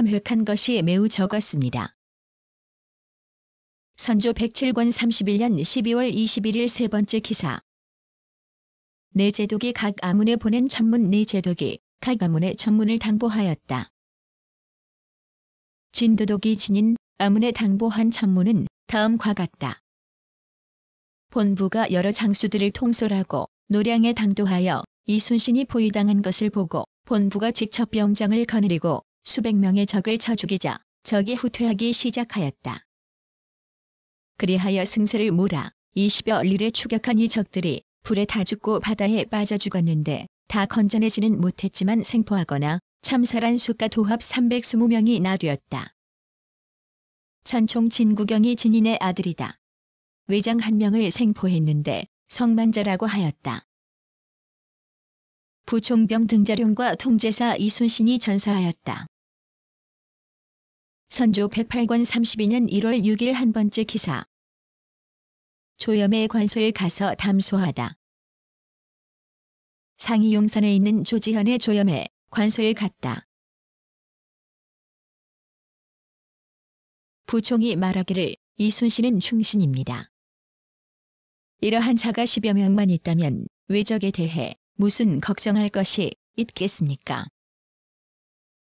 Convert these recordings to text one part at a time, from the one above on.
획한 것이 매우 적었습니다. 선조 107권 31년 12월 21일 세 번째 기사. 내제독이 각 아문에 보낸 천문. 내제독이 각 아문의 천문을 당보하였다. 진도독이 진인 아문에 당보한 천문은 다음과 같다. 본부가 여러 장수들을 통솔하고 노량에 당도하여 이순신이 포위당한 것을 보고 본부가 직접 병장을 거느리고 수백 명의 적을 쳐 죽이자 적이 후퇴하기 시작하였다. 그리하여 승세를 몰아 20여 리를 추격한 이 적들이 불에 타 죽고 바다에 빠져 죽었는데 다 건져내지는 못했지만 생포하거나 참살한 수가 도합 320명이 나되었다. 천총 진구경이 진인의 아들이다. 외장 한 명을 생포했는데 성만자라고 하였다. 부총병 등자룡과 통제사 이순신이 전사하였다. 선조 108권 32년 1월 6일 한 번째 기사. 조염의 관소에 가서 담소하다. 상이 용산에 있는 조지현의 조염의 관소에 갔다. 부총이 말하기를 이순신은 충신입니다. 이러한 자가 10여 명만 있다면 외적에 대해 무슨 걱정할 것이 있겠습니까?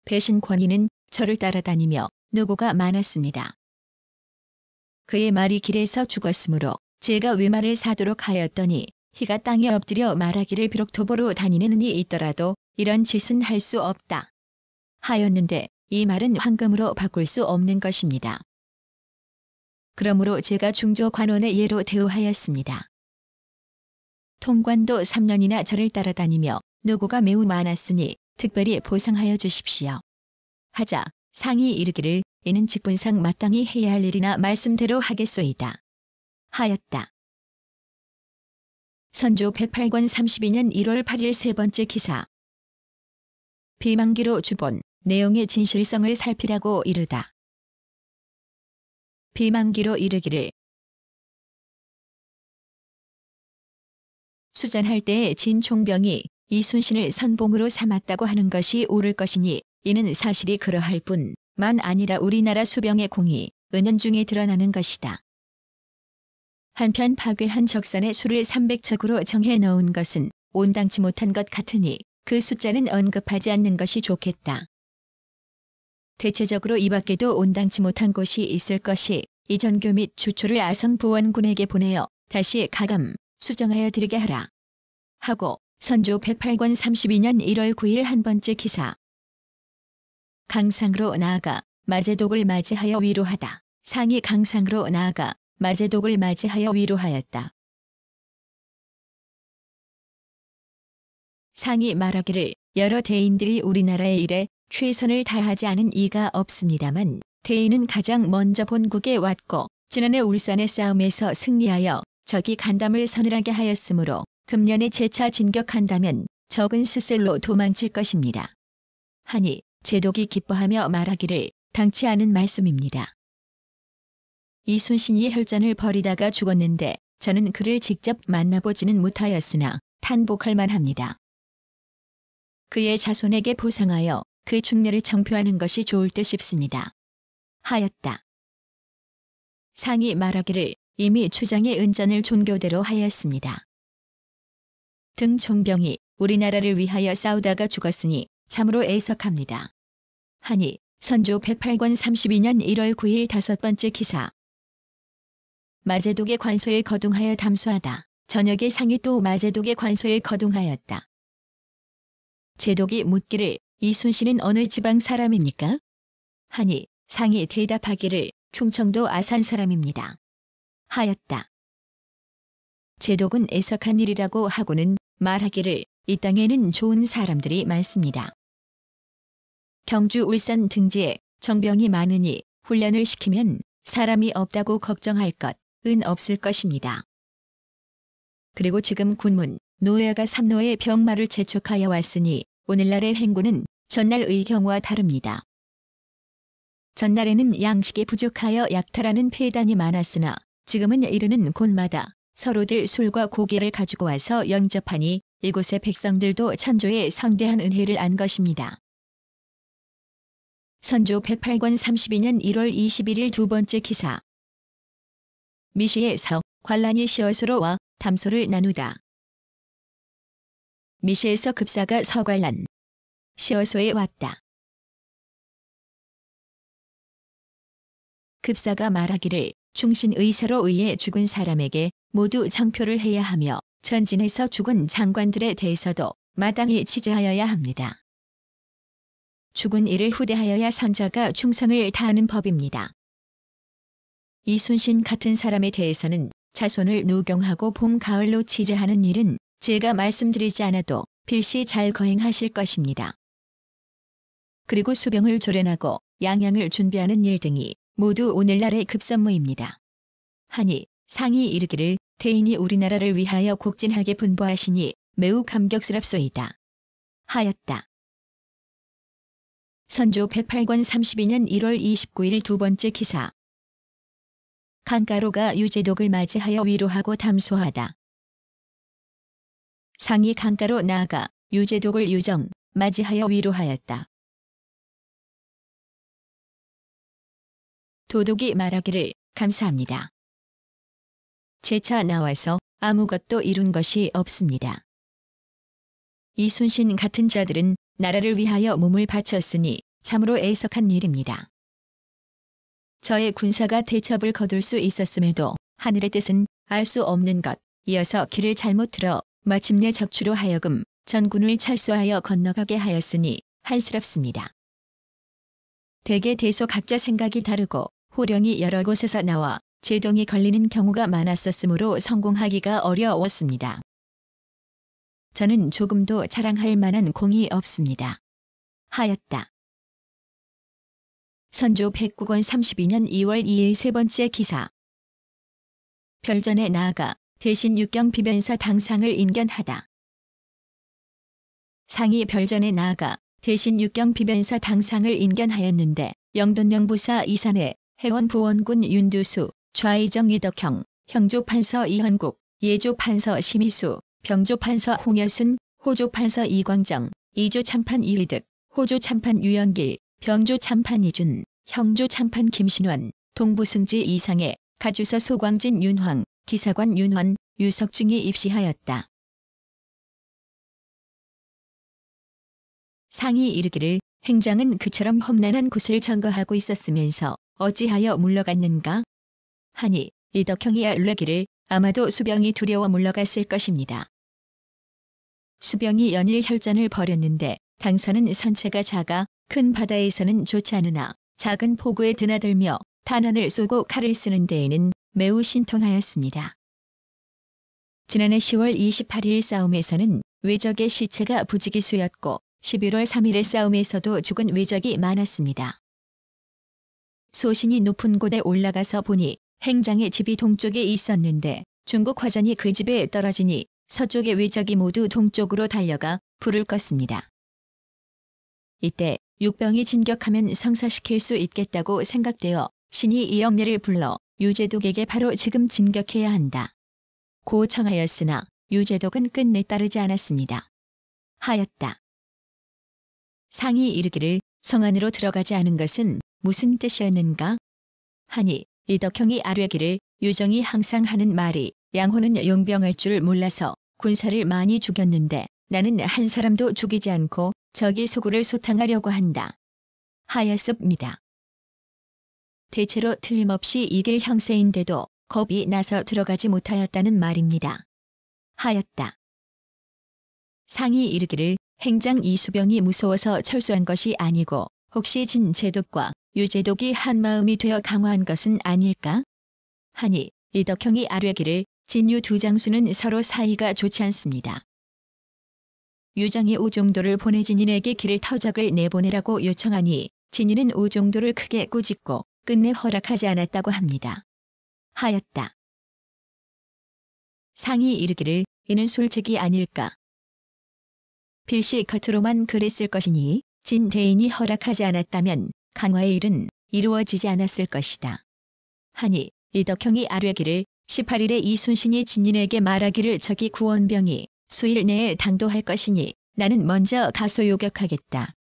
배신 권위는 저를 따라다니며 노고가 많았습니다. 그의 말이 길에서 죽었으므로 제가 외말을 사도록 하였더니 희가 땅에 엎드려 말하기를 비록 도보로 다니는 이이 있더라도 이런 짓은 할 수 없다 하였는데 이 말은 황금으로 바꿀 수 없는 것입니다. 그러므로 제가 중조 관원의 예로 대우하였습니다. 통관도 3년이나 저를 따라다니며 노고가 매우 많았으니 특별히 보상하여 주십시오. 하자 상이 이르기를 이는 직분상 마땅히 해야 할 일이나 말씀대로 하겠소이다 하였다. 선조 108권 32년 1월 8일 세 번째 기사. 비만기로 주본 내용의 진실성을 살피라고 이르다. 비만기로 이르기를 수전할 때에 진총병이 이순신을 선봉으로 삼았다고 하는 것이 옳을 것이니 이는 사실이 그러할 뿐만 아니라 우리나라 수병의 공이 은연중에 드러나는 것이다. 한편 파괴한 적산의 수를 300척으로 정해 넣은 것은 온당치 못한 것 같으니 그 숫자는 언급하지 않는 것이 좋겠다. 대체적으로 이 밖에도 온당치 못한 곳이 있을 것이 이전교 및 주초를 아성부원군에게 보내어 다시 가감 수정하여 드리게 하라 하고 선조 108권 32년 1월 9일 한 번째 기사. 강상으로 나아가 마제독을 맞이하여 위로하다. 상이 강상으로 나아가 마제독을 맞이하여 위로하였다. 상이 말하기를 여러 대인들이 우리나라의 일에 최선을 다하지 않은 이가 없습니다만 대인은 가장 먼저 본국에 왔고 지난해 울산의 싸움에서 승리하여 적이 간담을 서늘하게 하였으므로 금년에 재차 진격한다면 적은 스슬로 도망칠 것입니다. 하니 제독이 기뻐하며 말하기를 당치 않은 말씀입니다. 이순신이 혈전을 벌이다가 죽었는데 저는 그를 직접 만나보지는 못하였으나 탄복할 만합니다. 그의 자손에게 보상하여 그 중례를 청표하는 것이 좋을 듯 싶습니다 하였다. 상이 말하기를 이미 추장의 은전을 존교대로 하였습니다. 등 총병이 우리나라를 위하여 싸우다가 죽었으니 참으로 애석합니다 하니 선조 108권 32년 1월 9일 다섯 번째 기사. 마제독의 관소에 거둥하여 담소하다. 저녁에 상이 또 마제독의 관소에 거둥하였다. 제독이 묻기를 이순신은 어느 지방 사람입니까? 하니 상이 대답하기를 충청도 아산 사람입니다 하였다. 제독은 애석한 일이라고 하고는 말하기를 이 땅에는 좋은 사람들이 많습니다. 경주 울산 등지에 정병이 많으니 훈련을 시키면 사람이 없다고 걱정할 것은 없을 것입니다. 그리고 지금 군문 노예가 삼노의 병마를 재촉하여 왔으니 오늘날의 행군은 전날의 경우와 다릅니다. 전날에는 양식이 부족하여 약탈하는 폐단이 많았으나 지금은 이르는 곳마다 서로들 술과 고기를 가지고 와서 영접하니 이곳의 백성들도 천조의 성대한 은혜를 안 것입니다. 선조 108권 32년 1월 21일 두 번째 기사. 미시에서 관란이 시어소로와 담소를 나누다. 미시에서 급사가 서관란 시어소에 왔다. 급사가 말하기를 충신 의사로 의해 죽은 사람에게 모두 정표를 해야 하며 전진에서 죽은 장관들에 대해서도 마땅히 치제하여야 합니다. 죽은 이를 후대하여야 선자가 충성을 다하는 법입니다. 이순신 같은 사람에 대해서는 자손을 누경하고 봄, 가을로 치제하는 일은 제가 말씀드리지 않아도 필시 잘 거행하실 것입니다. 그리고 수병을 조련하고 양양을 준비하는 일 등이 모두 오늘날의 급선무입니다. 하니 상이 이르기를 대인이 우리나라를 위하여 곡진하게 분부하시니 매우 감격스럽소이다. 하였다. 선조 108권 32년 1월 29일 두 번째 기사. 강가로가 유재독을 맞이하여 위로하고 담소하다. 상이 강가로 나아가 유재독을 유정 맞이하여 위로하였다. 도독이 말하기를 감사합니다. 재차 나와서 아무것도 이룬 것이 없습니다. 이순신 같은 자들은 나라를 위하여 몸을 바쳤으니 참으로 애석한 일입니다. 저의 군사가 대첩을 거둘 수 있었음에도 하늘의 뜻은 알 수 없는 것, 이어서 길을 잘못 들어 마침내 적추로 하여금 전군을 철수하여 건너가게 하였으니 한스럽습니다. 대개 대소 각자 생각이 다르고 호령이 여러 곳에서 나와 제동이 걸리는 경우가 많았었으므로 성공하기가 어려웠습니다. 저는 조금도 자랑할 만한 공이 없습니다. 하였다. 선조 109권 32년 2월 2일 세 번째 기사. 별전에 나아가 대신 육경 비변사 당상을 인견하다. 상이 별전에 나아가 대신 육경 비변사 당상을 인견하였는데 영돈영부사 이산회, 해원부원군 윤두수, 좌의정 이덕형, 형조판서 이현국, 예조판서 심희수, 병조판서 홍여순, 호조판서 이광정, 이조참판 이휘득, 호조참판 유영길, 병조참판 이준, 형조참판 김신원, 동부승지 이상해, 가주서 소광진 윤황, 기사관 윤환, 유석중이 입시하였다. 상이 이르기를 행장은 그처럼 험난한 곳을 점거하고 있었으면서 어찌하여 물러갔는가? 하니 이덕형이 알려기를 아마도 수병이 두려워 물러갔을 것입니다. 수병이 연일 혈전을 벌였는데 당선은 선체가 작아 큰 바다에서는 좋지 않으나 작은 포구에 드나들며 탄환을 쏘고 칼을 쓰는 데에는 매우 신통하였습니다. 지난해 10월 28일 싸움에서는 외적의 시체가 부지기수였고 11월 3일의 싸움에서도 죽은 외적이 많았습니다. 소신이 높은 곳에 올라가서 보니 행장의 집이 동쪽에 있었는데 중국 화전이 그 집에 떨어지니 서쪽의 외적이 모두 동쪽으로 달려가 불을 껐습니다. 이때 육병이 진격하면 성사시킬 수 있겠다고 생각되어 신이 이영래를 불러 유재독에게 바로 지금 진격해야 한다. 고 청하였으나 유재독은 끝내 따르지 않았습니다. 하였다. 상이 이르기를 성 안으로 들어가지 않은 것은 무슨 뜻이었는가? 하니 이덕형이 아뢰기를 유정이 항상 하는 말이 양호는 용병할 줄 몰라서 군사를 많이 죽였는데 나는 한 사람도 죽이지 않고 저기 소굴을 소탕하려고 한다. 하였습니다. 대체로 틀림없이 이길 형세인데도 겁이 나서 들어가지 못하였다는 말입니다. 하였다. 상이 이르기를 행장 이수병이 무서워서 철수한 것이 아니고 혹시 진제독과 유제독이 한마음이 되어 강화한 것은 아닐까? 하니 이덕형이 아뢰기를 진유 두 장수는 서로 사이가 좋지 않습니다. 유정이 오종도를 보내 진인에게 길을 터적을 내보내라고 요청하니 진인은 오종도를 크게 꾸짖고 끝내 허락하지 않았다고 합니다. 하였다. 상이 이르기를 이는 술책이 아닐까? 필시 겉으로만 그랬을 것이니 진 대인이 허락하지 않았다면 강화의 일은 이루어지지 않았을 것이다. 하니 이덕형이 아뢰기를 18일에 이순신이 진인에게 말하기를 저기 구원병이 수일 내에 당도할 것이니 나는 먼저 가서 요격하겠다.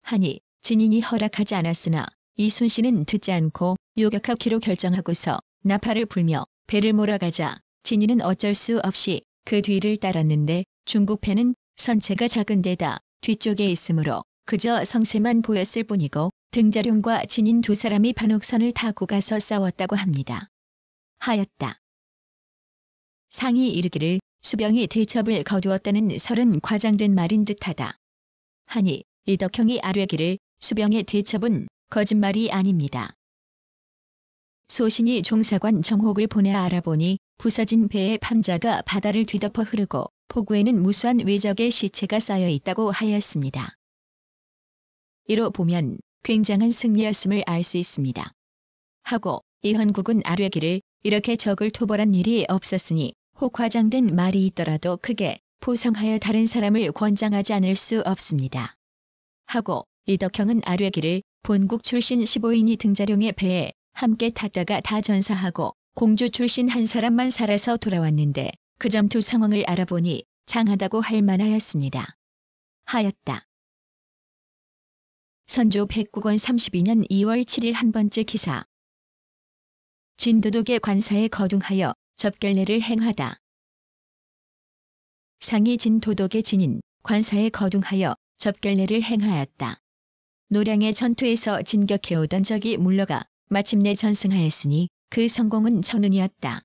하니 진인이 허락하지 않았으나 이순신은 듣지 않고 요격하기로 결정하고서 나팔을 불며 배를 몰아가자 진인은 어쩔 수 없이 그 뒤를 따랐는데 중국 배는 선체가 작은 데다 뒤쪽에 있으므로 그저 성새만 보였을 뿐이고 등자룡과 진인 두 사람이 반옥선을 타고 가서 싸웠다고 합니다. 하였다. 상이 이르기를 수병이 대첩을 거두었다는 설은 과장된 말인 듯하다. 하니 이덕형이 아뢰기를 수병의 대첩은 거짓말이 아닙니다. 소신이 종사관 정혹을 보내 알아보니 부서진 배의 판자가 바다를 뒤덮어 흐르고 포구에는 무수한 외적의 시체가 쌓여 있다고 하였습니다. 이로 보면 굉장한 승리였음을 알 수 있습니다. 하고 이헌국은 아뢰기를 이렇게 적을 토벌한 일이 없었으니 혹 과장된 말이 있더라도 크게 포성하여 다른 사람을 권장하지 않을 수 없습니다. 하고 이덕형은 아뢰기를 본국 출신 15인이 등자룡의 배에 함께 탔다가 다 전사하고 공주 출신 한 사람만 살아서 돌아왔는데 그 전투 상황을 알아보니 장하다고 할 만하였습니다. 하였다. 선조 백국원 32년 2월 7일 한 번째 기사. 진도독의 관사에 거둥하여 접결례를 행하다. 상이 진도독의 진인 관사에 거둥하여 접결례를 행하였다. 노량의 전투에서 진격해오던 적이 물러가 마침내 전승하였으니 그 성공은 천운이었다.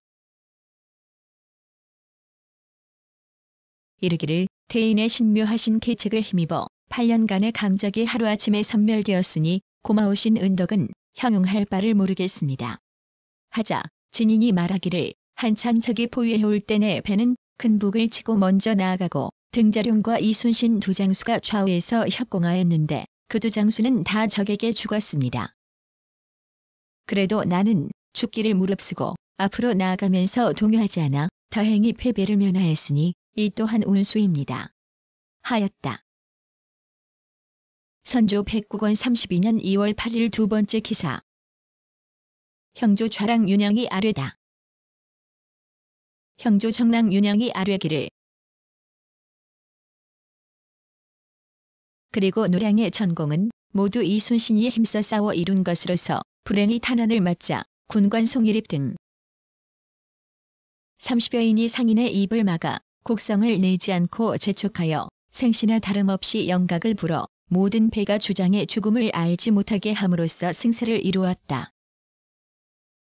이르기를 태인의 신묘하신 계책을 힘입어 8년간의 강적이 하루아침에 섬멸되었으니 고마우신 은덕은 형용할 바를 모르겠습니다. 하자 진인이 말하기를 한창 적이 포위해올 때 내 배는 큰 북을 치고 먼저 나아가고 등자룡과 이순신 두 장수가 좌우에서 협공하였는데 그 두 장수는 다 적에게 죽었습니다. 그래도 나는 죽기를 무릅쓰고 앞으로 나아가면서 동요하지 않아 다행히 패배를 면하였으니 이 또한 운수입니다. 하였다. 선조 백국원 32년 2월 8일 두 번째 기사. 형조 좌랑 윤영이 아뢰다. 형조 정랑 윤영이 아뢰기를 그리고 노량의 전공은 모두 이순신이 힘써 싸워 이룬 것으로서 불행히 탄원을 맞자 군관 송일입 등 30여인이 상인의 입을 막아 곡성을 내지 않고 재촉하여 생시나 다름없이 영각을 불어 모든 배가 주장의 죽음을 알지 못하게 함으로써 승세를 이루었다.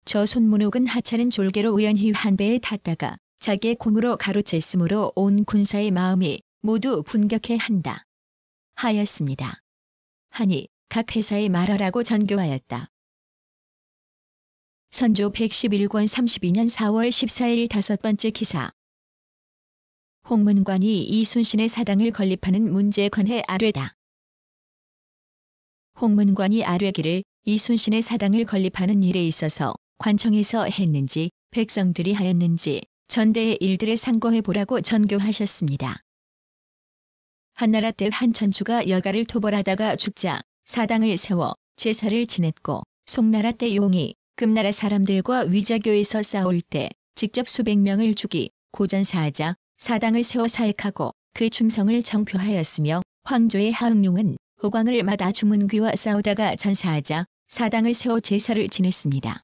저 손문옥은 하찮은 졸개로 우연히 한 배에 탔다가 자기의 공으로 가로챘으므로 온 군사의 마음이 모두 분격해 한다. 하였습니다. 하니 각 회사에 말하라고 전교하였다. 선조 111권 32년 4월 14일 다섯 번째 기사. 홍문관이 이순신의 사당을 건립하는 문제에 관해 아뢰다. 홍문관이 아뢰기를 이순신의 사당을 건립하는 일에 있어서 관청에서 했는지 백성들이 하였는지 전대의 일들을 상고해 보라고 전교하셨습니다. 한나라 때 한 천주가 여가를 토벌하다가 죽자 사당을 세워 제사를 지냈고 송나라 때 용이 금나라 사람들과 위자교에서 싸울 때 직접 수백 명을 죽이 고전사하자 사당을 세워 사액하고 그 충성을 정표하였으며 황조의 하응룡은 호광을 맞아 주문귀와 싸우다가 전사하자 사당을 세워 제사를 지냈습니다.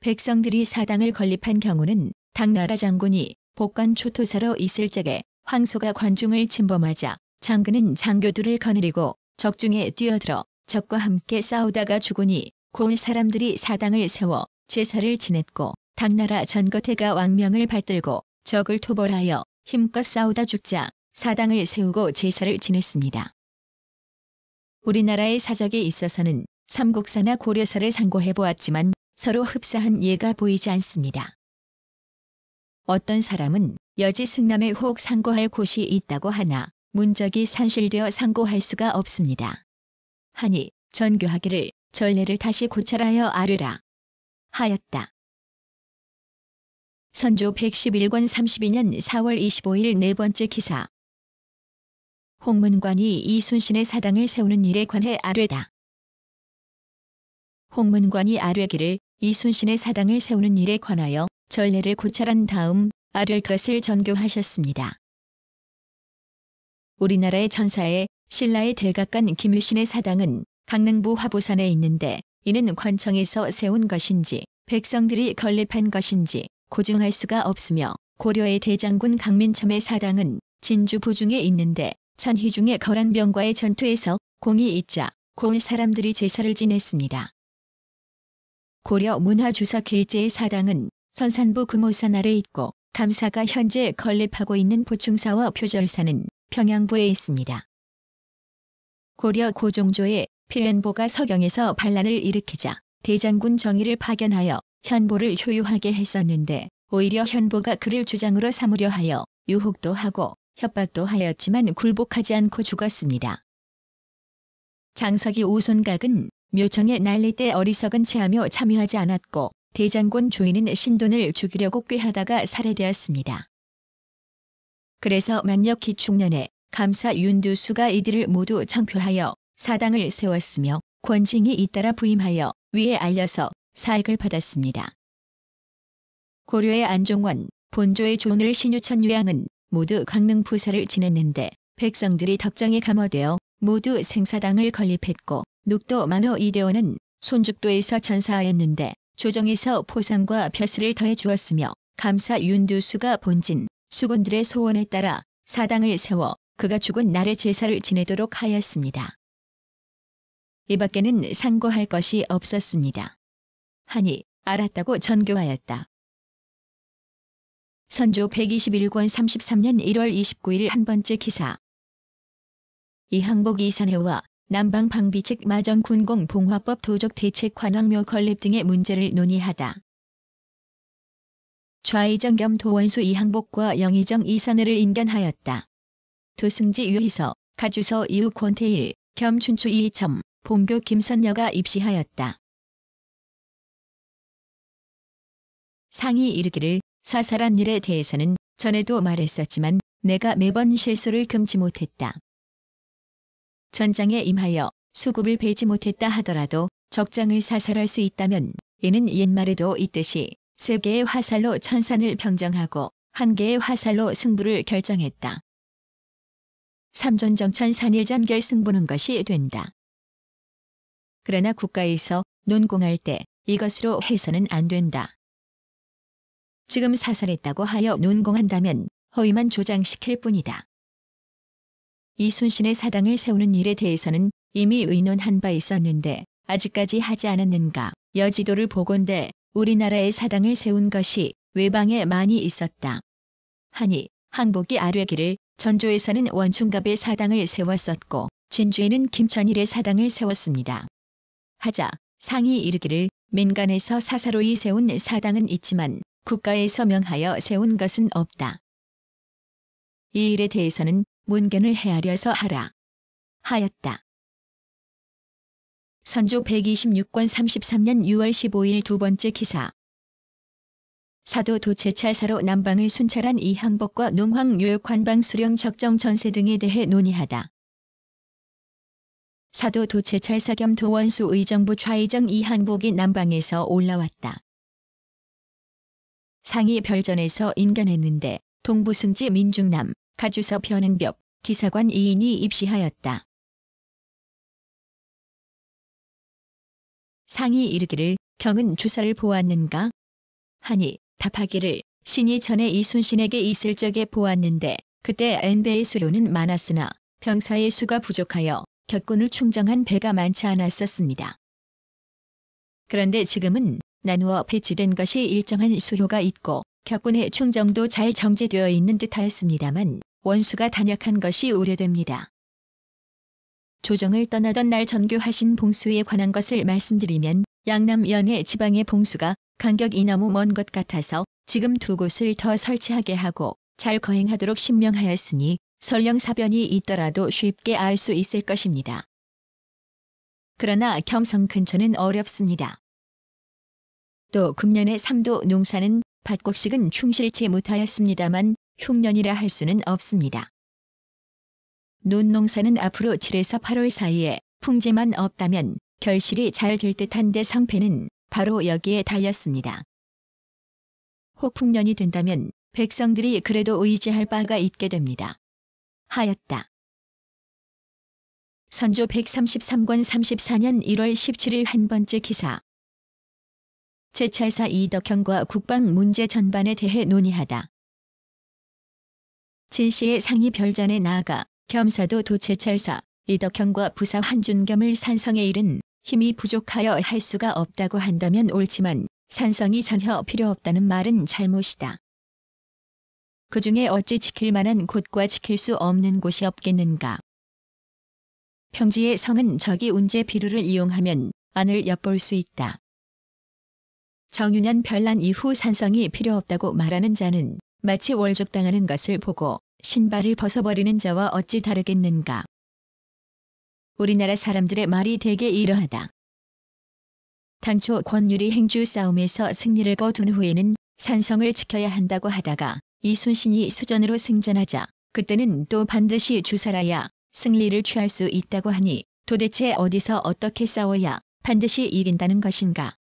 백성들이 사당을 건립한 경우는 당나라 장군이 복관 초토사로 있을 적에 황소가 관중을 침범하자 장군은 장교들을 거느리고 적중에 뛰어들어 적과 함께 싸우다가 죽으니 고을 사람들이 사당을 세워 제사를 지냈고 당나라 전거태가 왕명을 받들고 적을 토벌하여 힘껏 싸우다 죽자 사당을 세우고 제사를 지냈습니다. 우리나라의 사적에 있어서는 삼국사나 고려사를 상고해 보았지만 서로 흡사한 예가 보이지 않습니다. 어떤 사람은 여지 승남에 혹 상고할 곳이 있다고 하나 문적이 산실되어 상고할 수가 없습니다. 하니 전교하기를 전례를 다시 고찰하여 아뢰라. 하였다. 선조 111권 32년 4월 25일 네 번째 기사. 홍문관이 이순신의 사당을 세우는 일에 관해 아뢰다. 홍문관이 아뢰기를 이순신의 사당을 세우는 일에 관하여 전례를 고찰한 다음 아뢰 것을 전교하셨습니다. 우리나라의 전사에 신라의 대각간 김유신의 사당은 강릉부 화보산에 있는데 이는 관청에서 세운 것인지 백성들이 건립한 것인지 고증할 수가 없으며 고려의 대장군 강민참의 사당은 진주 부중에 있는데 천희중의 거란병과의 전투에서 공이 있자 고을 사람들이 제사를 지냈습니다. 고려 문화주석 일제의 사당은 선산부 금오산 아래 있고 감사가 현재 건립하고 있는 보충사와 표절사는 평양부에 있습니다. 고려 고종조의 필연보가 서경에서 반란을 일으키자 대장군 정의를 파견하여 현보를 효유하게 했었는데 오히려 현보가 그를 주장으로 삼으려 하여 유혹도 하고 협박도 하였지만 굴복하지 않고 죽었습니다. 장석이 오손각은 묘청의 난리 때 어리석은 체하며 참여하지 않았고 대장군 조이는 신돈을 죽이려고 꾀하다가 살해되었습니다. 그래서 만력 기축년에 감사 윤두수가 이들을 모두 청표하여 사당을 세웠으며 권징이 잇따라 부임하여 위에 알려서 사익을 받았습니다. 고려의 안종원, 본조의 조늘 신유천 유양은 모두 강릉 부사를 지냈는데 백성들이 덕정에 감화되어 모두 생사당을 건립했고 녹도 만호 이대원은 손죽도에서 전사하였는데 조정에서 포상과 벼슬을 더해 주었으며 감사 윤두수가 본진 수군들의 소원에 따라 사당을 세워 그가 죽은 날에 제사를 지내도록 하였습니다. 이 밖에는 상고할 것이 없었습니다. 하니 알았다고 전교하였다. 선조 121권 33년 1월 29일 한 번째 기사. 이항복 이산해와 남방 방비 측 마정 군공 봉화법 도적 대책 관왕묘 건립 등의 문제를 논의하다. 좌의정 겸 도원수 이항복과 영의정 이산해를 인견하였다. 도승지 유희서, 가주서 이후 권태일, 겸 춘추 이이첨, 봉교 김선녀가 입시하였다. 상이 이르기를 사살한 일에 대해서는 전에도 말했었지만 내가 매번 실수를 금치 못했다. 전장에 임하여 수급을 베지 못했다 하더라도 적장을 사살할 수 있다면 이는 옛말에도 있듯이 3개의 화살로 천산을 평정하고 1개의 화살로 승부를 결정했다. 삼존정천 산일전결 승부는 것이 된다. 그러나 국가에서 논공할 때 이것으로 해서는 안 된다. 지금 사살했다고 하여 논공한다면 허위만 조장시킬 뿐이다. 이순신의 사당을 세우는 일에 대해서는 이미 의논한 바 있었는데 아직까지 하지 않았는가. 여지도를 보건대 우리나라의 사당을 세운 것이 외방에 많이 있었다. 하니 항복이 아뢰기를 전조에서는 원충갑의 사당을 세웠었고 진주에는 김천일의 사당을 세웠습니다. 하자 상이 이르기를 민간에서 사사로이 세운 사당은 있지만 국가에서 명하여 세운 것은 없다. 이 일에 대해서는 문견을 헤아려서 하라. 하였다. 선조 126권 33년 6월 15일 두 번째 기사. 사도 도채찰사로 남방을 순찰한 이항복과 농황 요역 관방 수령 적정 전세 등에 대해 논의하다. 사도 도채찰사 겸 도원수 의정부 좌의정 이항복이 남방에서 올라왔다. 상이 별전에서 인견했는데 동부승지 민중남, 가주서 변흥벽, 기사관 2인이 입시하였다. 상이 이르기를 경은 주사를 보았는가? 하니 답하기를 신이 전에 이순신에게 있을 적에 보았는데 그때 N배의 수료는 많았으나 병사의 수가 부족하여 격군을 충정한 배가 많지 않았었습니다. 그런데 지금은 나누어 배치된 것이 일정한 수요가 있고 격군의 충정도 잘 정제되어 있는 듯하였습니다만 원수가 단약한 것이 우려됩니다. 조정을 떠나던 날 전교하신 봉수에 관한 것을 말씀드리면 양남 연해 지방의 봉수가 간격이 너무 먼 것 같아서 지금 2곳을 더 설치하게 하고 잘 거행하도록 신명하였으니 설령 사변이 있더라도 쉽게 알 수 있을 것입니다. 그러나 경성 근처는 어렵습니다. 또 금년의 삼도 농사는 밭곡식은 충실치 못하였습니다만 흉년이라 할 수는 없습니다. 논농사는 앞으로 7에서 8월 사이에 풍제만 없다면 결실이 잘 될 듯한데 성패는 바로 여기에 달렸습니다. 혹풍년이 된다면 백성들이 그래도 의지할 바가 있게 됩니다. 하였다. 선조 133권 34년 1월 17일 한 번째 기사. 제찰사 이덕형과 국방 문제 전반에 대해 논의하다. 진시의 상이 별전에 나아가 겸사도 도제찰사 이덕형과 부사 한준겸을 산성에 이른 힘이 부족하여 할 수가 없다고 한다면 옳지만 산성이 전혀 필요 없다는 말은 잘못이다. 그 중에 어찌 지킬 만한 곳과 지킬 수 없는 곳이 없겠는가. 평지의 성은 저기 운제 비루를 이용하면 안을 엿볼 수 있다. 정유년 별난 이후 산성이 필요 없다고 말하는 자는 마치 월족당하는 것을 보고 신발을 벗어버리는 자와 어찌 다르겠는가. 우리나라 사람들의 말이 대개 이러하다. 당초 권율이 행주 싸움에서 승리를 거둔 후에는 산성을 지켜야 한다고 하다가 이순신이 수전으로 승전하자 그때는 또 반드시 주살아야 승리를 취할 수 있다고 하니 도대체 어디서 어떻게 싸워야 반드시 이긴다는 것인가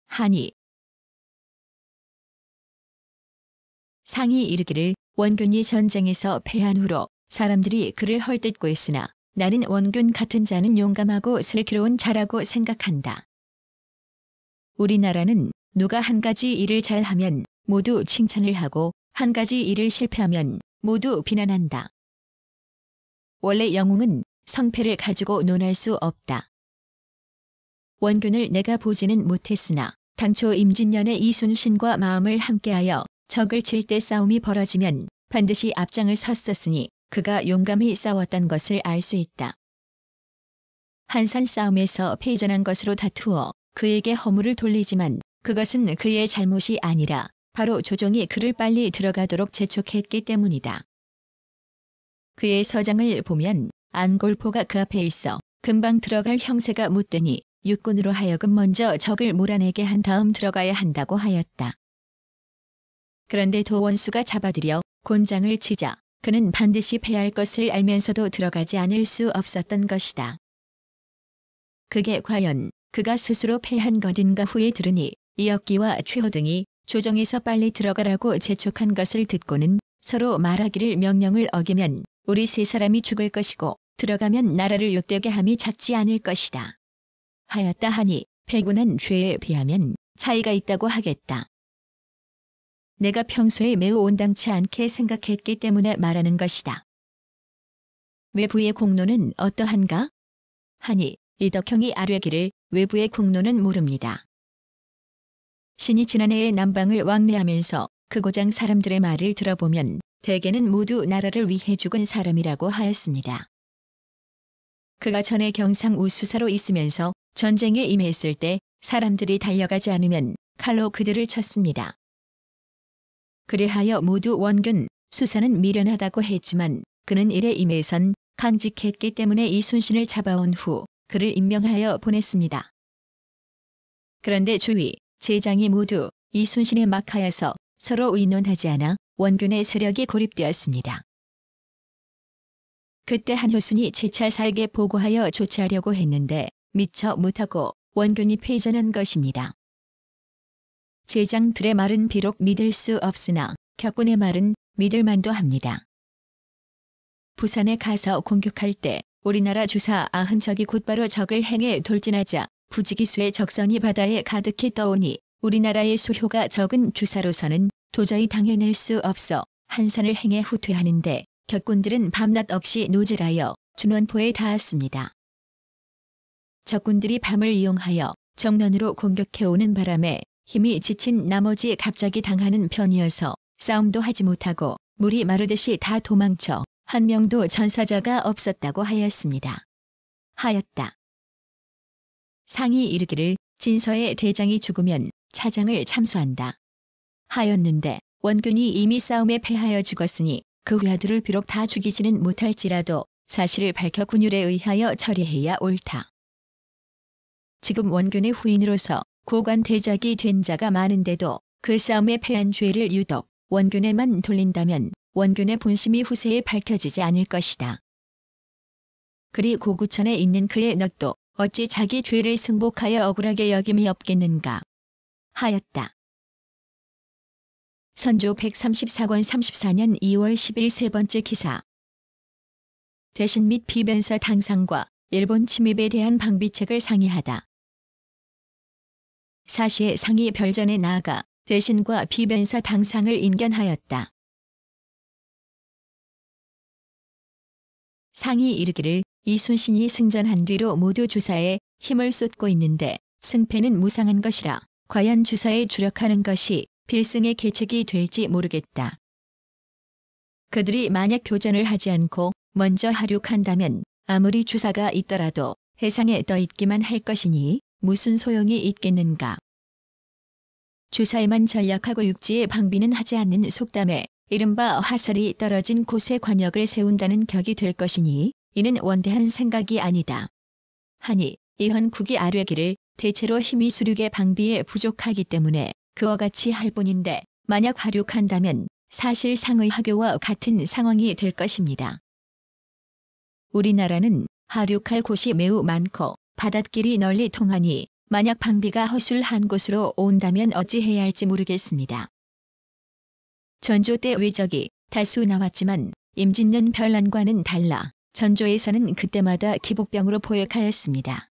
하니 상이 이르기를 원균이 전쟁에서 패한 후로 사람들이 그를 헐뜯고 있으나 나는 원균 같은 자는 용감하고 슬기로운 자라고 생각한다. 우리나라는 누가 한 가지 일을 잘하면 모두 칭찬을 하고 한 가지 일을 실패하면 모두 비난한다. 원래 영웅은 성패를 가지고 논할 수 없다. 원균을 내가 보지는 못했으나 당초 임진년에 이순신과 마음을 함께하여 적을 칠 때 싸움이 벌어지면 반드시 앞장을 섰었으니 그가 용감히 싸웠던 것을 알 수 있다. 한산 싸움에서 패전한 것으로 다투어 그에게 허물을 돌리지만 그것은 그의 잘못이 아니라 바로 조정이 그를 빨리 들어가도록 재촉했기 때문이다. 그의 서장을 보면 안골포가 그 앞에 있어 금방 들어갈 형세가 묻되니 육군으로 하여금 먼저 적을 몰아내게 한 다음 들어가야 한다고 하였다. 그런데 도원수가 잡아들여 곤장을 치자 그는 반드시 패할 것을 알면서도 들어가지 않을 수 없었던 것이다. 그게 과연 그가 스스로 패한 것인가 후에 들으니 이역기와 최호 등이 조정에서 빨리 들어가라고 재촉한 것을 듣고는 서로 말하기를 명령을 어기면 우리 세 사람이 죽을 것이고 들어가면 나라를 욕되게 함이 작지 않을 것이다. 하였다 하니 패군한 죄에 비하면 차이가 있다고 하겠다. 내가 평소에 매우 온당치 않게 생각했기 때문에 말하는 것이다. 외부의 공로는 어떠한가? 하니 이덕형이 아뢰기를 외부의 공로는 모릅니다. 신이 지난해에 남방을 왕래하면서 그 고장 사람들의 말을 들어보면 대개는 모두 나라를 위해 죽은 사람이라고 하였습니다. 그가 전에 경상 우수사로 있으면서 전쟁에 임했을 때 사람들이 달려가지 않으면 칼로 그들을 쳤습니다. 그리하여 모두 원균, 수사는 미련하다고 했지만 그는 일에 임해선 강직했기 때문에 이순신을 잡아온 후 그를 임명하여 보냈습니다. 그런데 주위, 제장이 모두 이순신에 막하여서 서로 의논하지 않아 원균의 세력이 고립되었습니다. 그때 한효순이 제찰사에게 보고하여 조치하려고 했는데 미처 못하고 원균이 패전한 것입니다. 제장들의 말은 비록 믿을 수 없으나 격군의 말은 믿을 만도 합니다. 부산에 가서 공격할 때 우리나라 주사 90척이 곧바로 적을 행해 돌진하자 부지기수의 적선이 바다에 가득히 떠오니 우리나라의 수효가 적은 주사로서는 도저히 당해낼 수 없어 한산을 행해 후퇴하는데 격군들은 밤낮 없이 노질하여 준원포에 닿았습니다. 적군들이 밤을 이용하여 정면으로 공격해오는 바람에 힘이 지친 나머지 갑자기 당하는 편이어서 싸움도 하지 못하고 물이 마르듯이 다 도망쳐 한 명도 전사자가 없었다고 하였습니다. 하였다. 상이 이르기를 진서의 대장이 죽으면 차장을 참수한다. 하였는데 원균이 이미 싸움에 패하여 죽었으니 그 외아들을 비록 다 죽이지는 못할지라도 사실을 밝혀 군율에 의하여 처리해야 옳다. 지금 원균의 후인으로서 고관 대작이 된 자가 많은데도 그 싸움에 패한 죄를 유독 원균에만 돌린다면 원균의 본심이 후세에 밝혀지지 않을 것이다. 그리 고구천에 있는 그의 넋도 어찌 자기 죄를 승복하여 억울하게 여김이 없겠는가 하였다. 선조 134권 34년 2월 10일 세 번째 기사. 대신 및 비변사 당상과 일본 침입에 대한 방비책을 상의하다. 사시의 상이 별전에 나아가 대신과 비변사 당상을 인견하였다. 상이 이르기를 이순신이 승전한 뒤로 모두 주사에 힘을 쏟고 있는데 승패는 무상한 것이라 과연 주사에 주력하는 것이 필승의 계책이 될지 모르겠다. 그들이 만약 교전을 하지 않고 먼저 하륙한다면 아무리 주사가 있더라도 해상에 떠 있기만 할 것이니 무슨 소용이 있겠는가. 주사에만 전략하고 육지에 방비는 하지 않는 속담에 이른바 화살이 떨어진 곳에 관역을 세운다는 격이 될 것이니 이는 원대한 생각이 아니다. 하니 이헌국이 아뢰기를 대체로 힘이 수륙의 방비에 부족하기 때문에 그와 같이 할 뿐인데 만약 하륙한다면 사실 상의 하교와 같은 상황이 될 것입니다. 우리나라는 하륙할 곳이 매우 많고 바닷길이 널리 통하니 만약 방비가 허술한 곳으로 온다면 어찌해야 할지 모르겠습니다. 전조 때 외적이 다수 나왔지만 임진년 별난과는 달라 전조에서는 그때마다 기복병으로 포획하였습니다.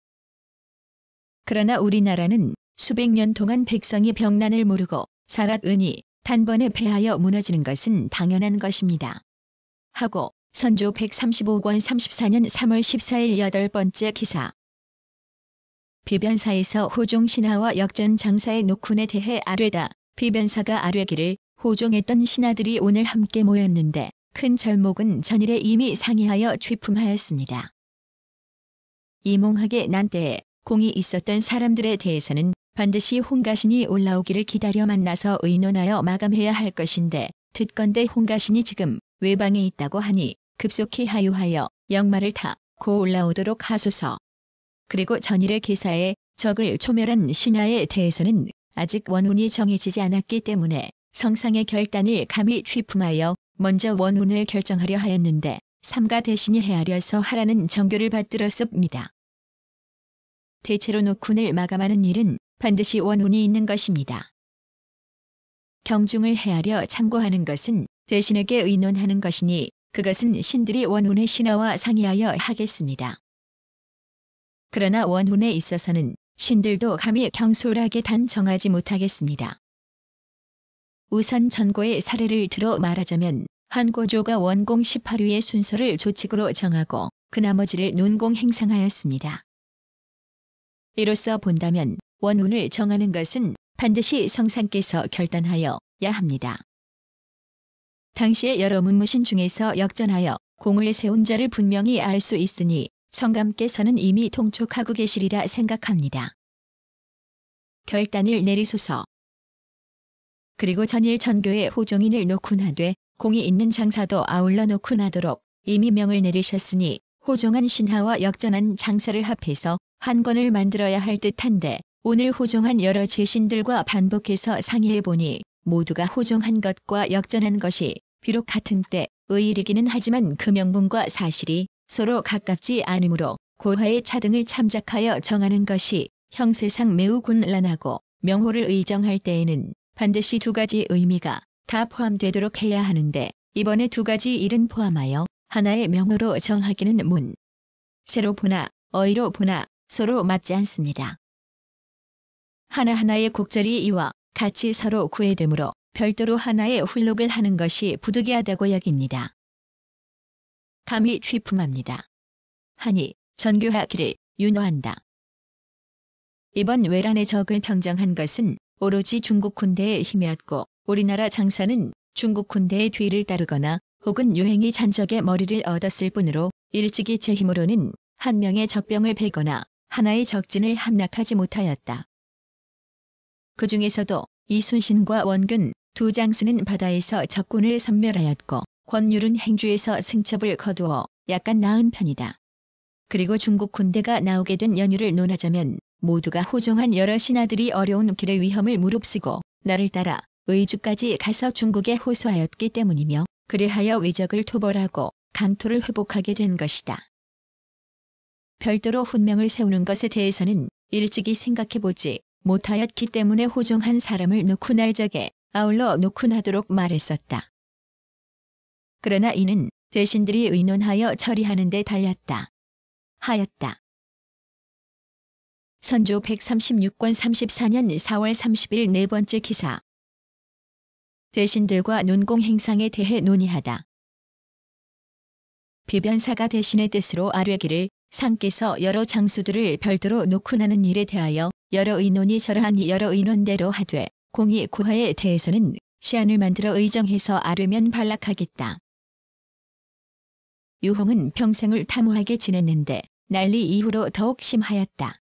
그러나 우리나라는 수백 년 동안 백성이 병난을 모르고 살았으니 단번에 패하여 무너지는 것은 당연한 것입니다. 하고 선조 135권 34년 3월 14일 8번째 기사. 비변사에서 호종 신하와 역전 장사의 노쿤에 대해 아뢰다. 비변사가 아뢰기를 호종했던 신하들이 오늘 함께 모였는데 큰 절목은 전일에 이미 상의하여 취품하였습니다. 이몽학의 난 때에 공이 있었던 사람들에 대해서는 반드시 홍가신이 올라오기를 기다려 만나서 의논하여 마감해야 할 것인데 듣건대 홍가신이 지금 외방에 있다고 하니 급속히 하유하여 역마를 타고 올라오도록 하소서. 그리고 전일의 기사에 적을 초멸한 신하에 대해서는 아직 원운이 정해지지 않았기 때문에 성상의 결단을 감히 취품하여 먼저 원운을 결정하려 하였는데 삼가 대신이 헤아려서 하라는 정교를 받들었습니다. 대체로 노쿤을 마감하는 일은 반드시 원운이 있는 것입니다. 경중을 헤아려 참고하는 것은 대신에게 의논하는 것이니 그것은 신들이 원운의 신하와 상의하여 하겠습니다. 그러나 원운에 있어서는 신들도 감히 경솔하게 단 정하지 못하겠습니다. 우선 전고의 사례를 들어 말하자면 한고조가 원공 18위의 순서를 조칙으로 정하고 그 나머지를 논공 행상하였습니다. 이로써 본다면 원운을 정하는 것은 반드시 성상께서 결단하여야 합니다. 당시의 여러 문무신 중에서 역전하여 공을 세운 자를 분명히 알 수 있으니 성감께서는 이미 통촉하고 계시리라 생각합니다. 결단을 내리소서. 그리고 전일 전교의 호종인을 노쿤하되 공이 있는 장사도 아울러 노쿤하도록 이미 명을 내리셨으니 호종한 신하와 역전한 장사를 합해서 한 권을 만들어야 할 듯한데 오늘 호종한 여러 제신들과 반복해서 상의해보니 모두가 호종한 것과 역전한 것이 비록 같은 때 의일이기는 하지만 그 명분과 사실이 서로 가깝지 않으므로 고화의 차등을 참작하여 정하는 것이 형세상 매우 곤란하고 명호를 의정할 때에는 반드시 두 가지 의미가 다 포함되도록 해야 하는데 이번에 두 가지 일은 포함하여 하나의 명호로 정하기는 세로 보나 어이로 보나 서로 맞지 않습니다. 하나하나의 곡절이 이와 같이 서로 구애되므로 별도로 하나의 훈록을 하는 것이 부득이하다고 여깁니다. 감히 취품합니다. 하니 전교하기를 윤호한다. 이번 외란의 적을 평정한 것은 오로지 중국 군대의 힘이었고 우리나라 장사는 중국 군대의 뒤를 따르거나 혹은 유행이 잔적의 머리를 얻었을 뿐으로 일찍이 제 힘으로는 한 명의 적병을 베거나 하나의 적진을 함락하지 못하였다. 그 중에서도 이순신과 원균 두 장수는 바다에서 적군을 섬멸하였고 권율은 행주에서 승첩을 거두어 약간 나은 편이다. 그리고 중국 군대가 나오게 된 연유를 논하자면 모두가 호종한 여러 신하들이 어려운 길의 위험을 무릅쓰고 나를 따라 의주까지 가서 중국에 호소하였기 때문이며 그리하여 외적을 토벌하고 강토를 회복하게 된 것이다. 별도로 훈명을 세우는 것에 대해서는 일찍이 생각해보지 못하였기 때문에 호종한 사람을 노쿤할 적에 아울러 노쿤하도록 말했었다. 그러나 이는 대신들이 의논하여 처리하는 데 달렸다. 하였다. 선조 136권 34년 4월 30일 네 번째 기사. 대신들과 논공 행상에 대해 논의하다. 비변사가 대신의 뜻으로 아뢰기를 상께서 여러 장수들을 별도로 놓고 나는 일에 대하여 여러 의논이 저러한 여러 의논대로 하되 공의 고하에 대해서는 시안을 만들어 의정해서 아뢰면 반락하겠다. 유홍은 평생을 탐호하게 지냈는데 난리 이후로 더욱 심하였다.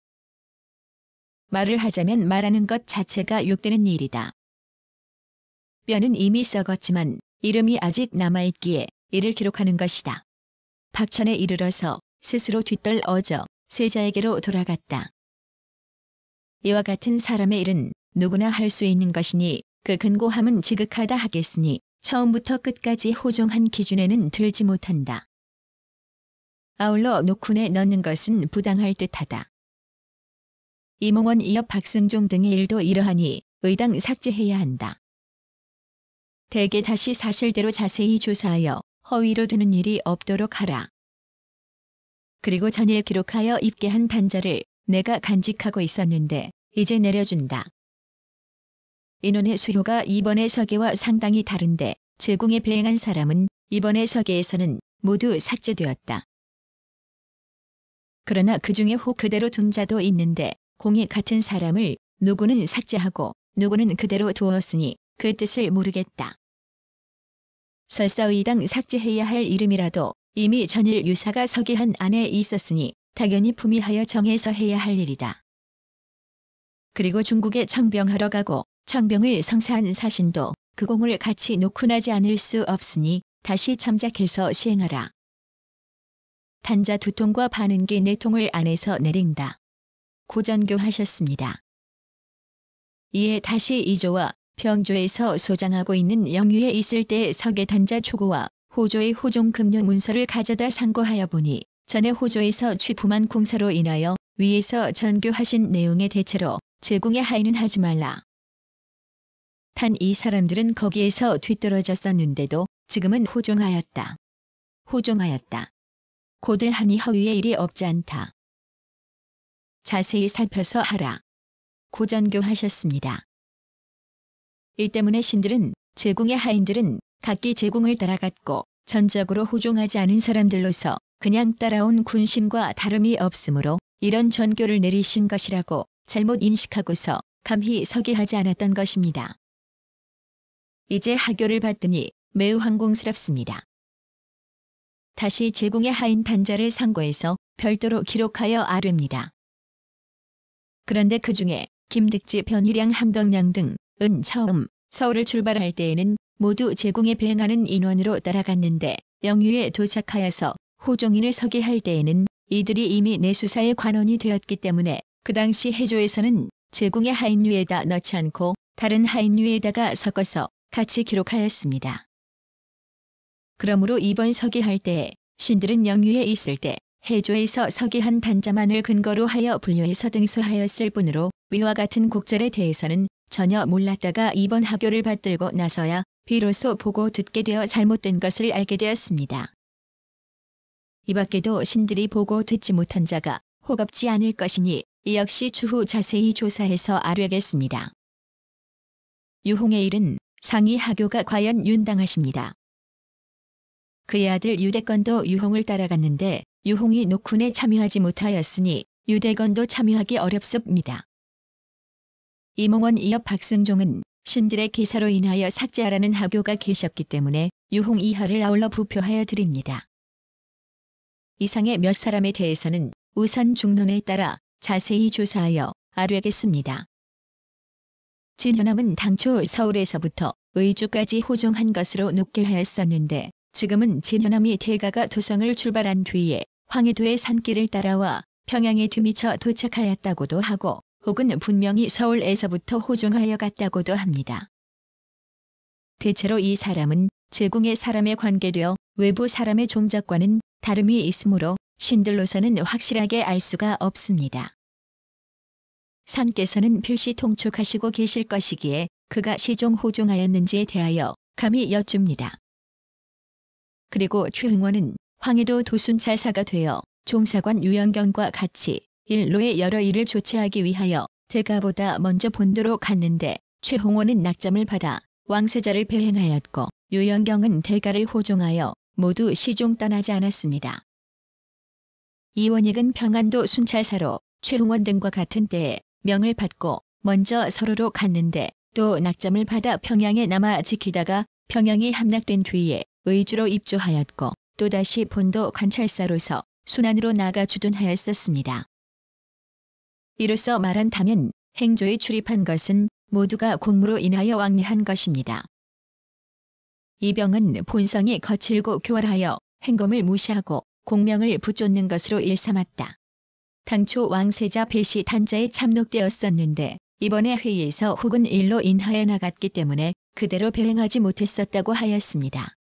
말을 하자면 말하는 것 자체가 욕되는 일이다. 뼈는 이미 썩었지만 이름이 아직 남아있기에 이를 기록하는 것이다. 박천에 이르러서 스스로 뒤떨어져 세자에게로 돌아갔다. 이와 같은 사람의 일은 누구나 할 수 있는 것이니 그 근고함은 지극하다 하겠으니 처음부터 끝까지 호종한 기준에는 들지 못한다. 아울러 녹훈에 넣는 것은 부당할 듯하다. 이몽원 이업 박승종 등의 일도 이러하니 의당 삭제해야 한다. 대개 다시 사실대로 자세히 조사하여 허위로 되는 일이 없도록 하라. 그리고 전일 기록하여 입게한 단자를 내가 간직하고 있었는데 이제 내려준다. 인원의 수요가 이번의 서계와 상당히 다른데 제공에 배행한 사람은 이번의 서계에서는 모두 삭제되었다. 그러나 그 중에 혹 그대로 둔 자도 있는데 공이 같은 사람을 누구는 삭제하고 누구는 그대로 두었으니 그 뜻을 모르겠다. 설사 의당 삭제해야 할 이름이라도 이미 전일 유사가 서기한 안에 있었으니 당연히 품위하여 정해서 해야 할 일이다. 그리고 중국에 청병하러 가고 청병을 성사한 사신도 그 공을 같이 놓고 나지 않을 수 없으니 다시 참작해서 시행하라. 단자 2통과 반은기 4통을 안에서 내린다. 고전교하셨습니다. 이에 다시 이조와 평조에서 소장하고 있는 영유에 있을 때 석의 단자 초고와 호조의 호종 금료 문서를 가져다 상고하여 보니 전에 호조에서 취품한 공사로 인하여 위에서 전교하신 내용의 대체로 제공의 하인은 하지 말라. 단 이 사람들은 거기에서 뒤떨어졌었는데도 지금은 호종하였다. 호종하였다. 고들 하니 허위의 일이 없지 않다. 자세히 살펴서 하라. 고전교하셨습니다. 이 때문에 신들은 제공의 하인들은 각기 제공을 따라갔고 전적으로 호종하지 않은 사람들로서 그냥 따라온 군신과 다름이 없으므로 이런 전교를 내리신 것이라고 잘못 인식하고서 감히 서기하지 않았던 것입니다. 이제 하교를 받더니 매우 황공스럽습니다. 다시 제공의 하인 단자를 상고해서 별도로 기록하여 아뢰입니다. 그런데 그 중에 김득지, 변희량, 함덕량 등은 처음 서울을 출발할 때에는 모두 제공에 배행하는 인원으로 따라갔는데 영유에 도착하여서 호종인을 서기할 때에는 이들이 이미 내수사의 관원이 되었기 때문에 그 당시 해조에서는 제공의 하인유에다 넣지 않고 다른 하인유에다가 섞어서 같이 기록하였습니다. 그러므로 이번 서기할 때에 신들은 영유에 있을 때 해조에서 서기한 단자만을 근거로 하여 분류해서 등수하였을 뿐으로 위와 같은 곡절에 대해서는 전혀 몰랐다가 이번 하교를 받들고 나서야 비로소 보고 듣게 되어 잘못된 것을 알게 되었습니다. 이 밖에도 신들이 보고 듣지 못한 자가 혹 없지 않을 것이니 이 역시 추후 자세히 조사해서 아뢰겠습니다. 유홍의 일은 상위 하교가 과연 윤당하십니다. 그의 아들 유대건도 유홍을 따라갔는데 유홍이 녹훈에 참여하지 못하였으니 유대건도 참여하기 어렵습니다. 이몽원 이업 박승종은 신들의 기사로 인하여 삭제하라는 하교가 계셨기 때문에 유홍 이하를 아울러 부표하여 드립니다. 이상의 몇 사람에 대해서는 우선 중론에 따라 자세히 조사하여 아뢰겠습니다. 진현암은 당초 서울에서부터 의주까지 호종한 것으로 높게 하였었는데 지금은 진현암이 대가가 도성을 출발한 뒤에 황해도의 산길을 따라와 평양에 뒤미쳐 도착하였다고도 하고 혹은 분명히 서울에서부터 호종하여 갔다고도 합니다. 대체로 이 사람은 제공의 사람에 관계되어 외부 사람의 종작과는 다름이 있으므로 신들로서는 확실하게 알 수가 없습니다. 상께서는 필시 통촉하시고 계실 것이기에 그가 시종 호종하였는지에 대하여 감히 여쭙니다. 그리고 최흥원은 황해도 도순찰사가 되어 종사관 유영경과 같이 일로의 여러 일을 조치하기 위하여 대가보다 먼저 본도로 갔는데 최홍원은 낙점을 받아 왕세자를 배행하였고 유영경은 대가를 호종하여 모두 시종 떠나지 않았습니다. 이원익은 평안도 순찰사로 최홍원 등과 같은 때에 명을 받고 먼저 서로로 갔는데 또 낙점을 받아 평양에 남아 지키다가 평양이 함락된 뒤에 의주로 입조하였고 또다시 본도 관찰사로서 순안으로 나가 주둔하였었습니다. 이로써 말한다면 행조에 출입한 것은 모두가 공무로 인하여 왕래한 것입니다. 이병은 본성이 거칠고 교활하여 행검을 무시하고 공명을 붙쫓는 것으로 일삼았다. 당초 왕세자 배시 단자에 참록되었었는데 이번에 회의에서 혹은 일로 인하여 나갔기 때문에 그대로 배행하지 못했었다고 하였습니다.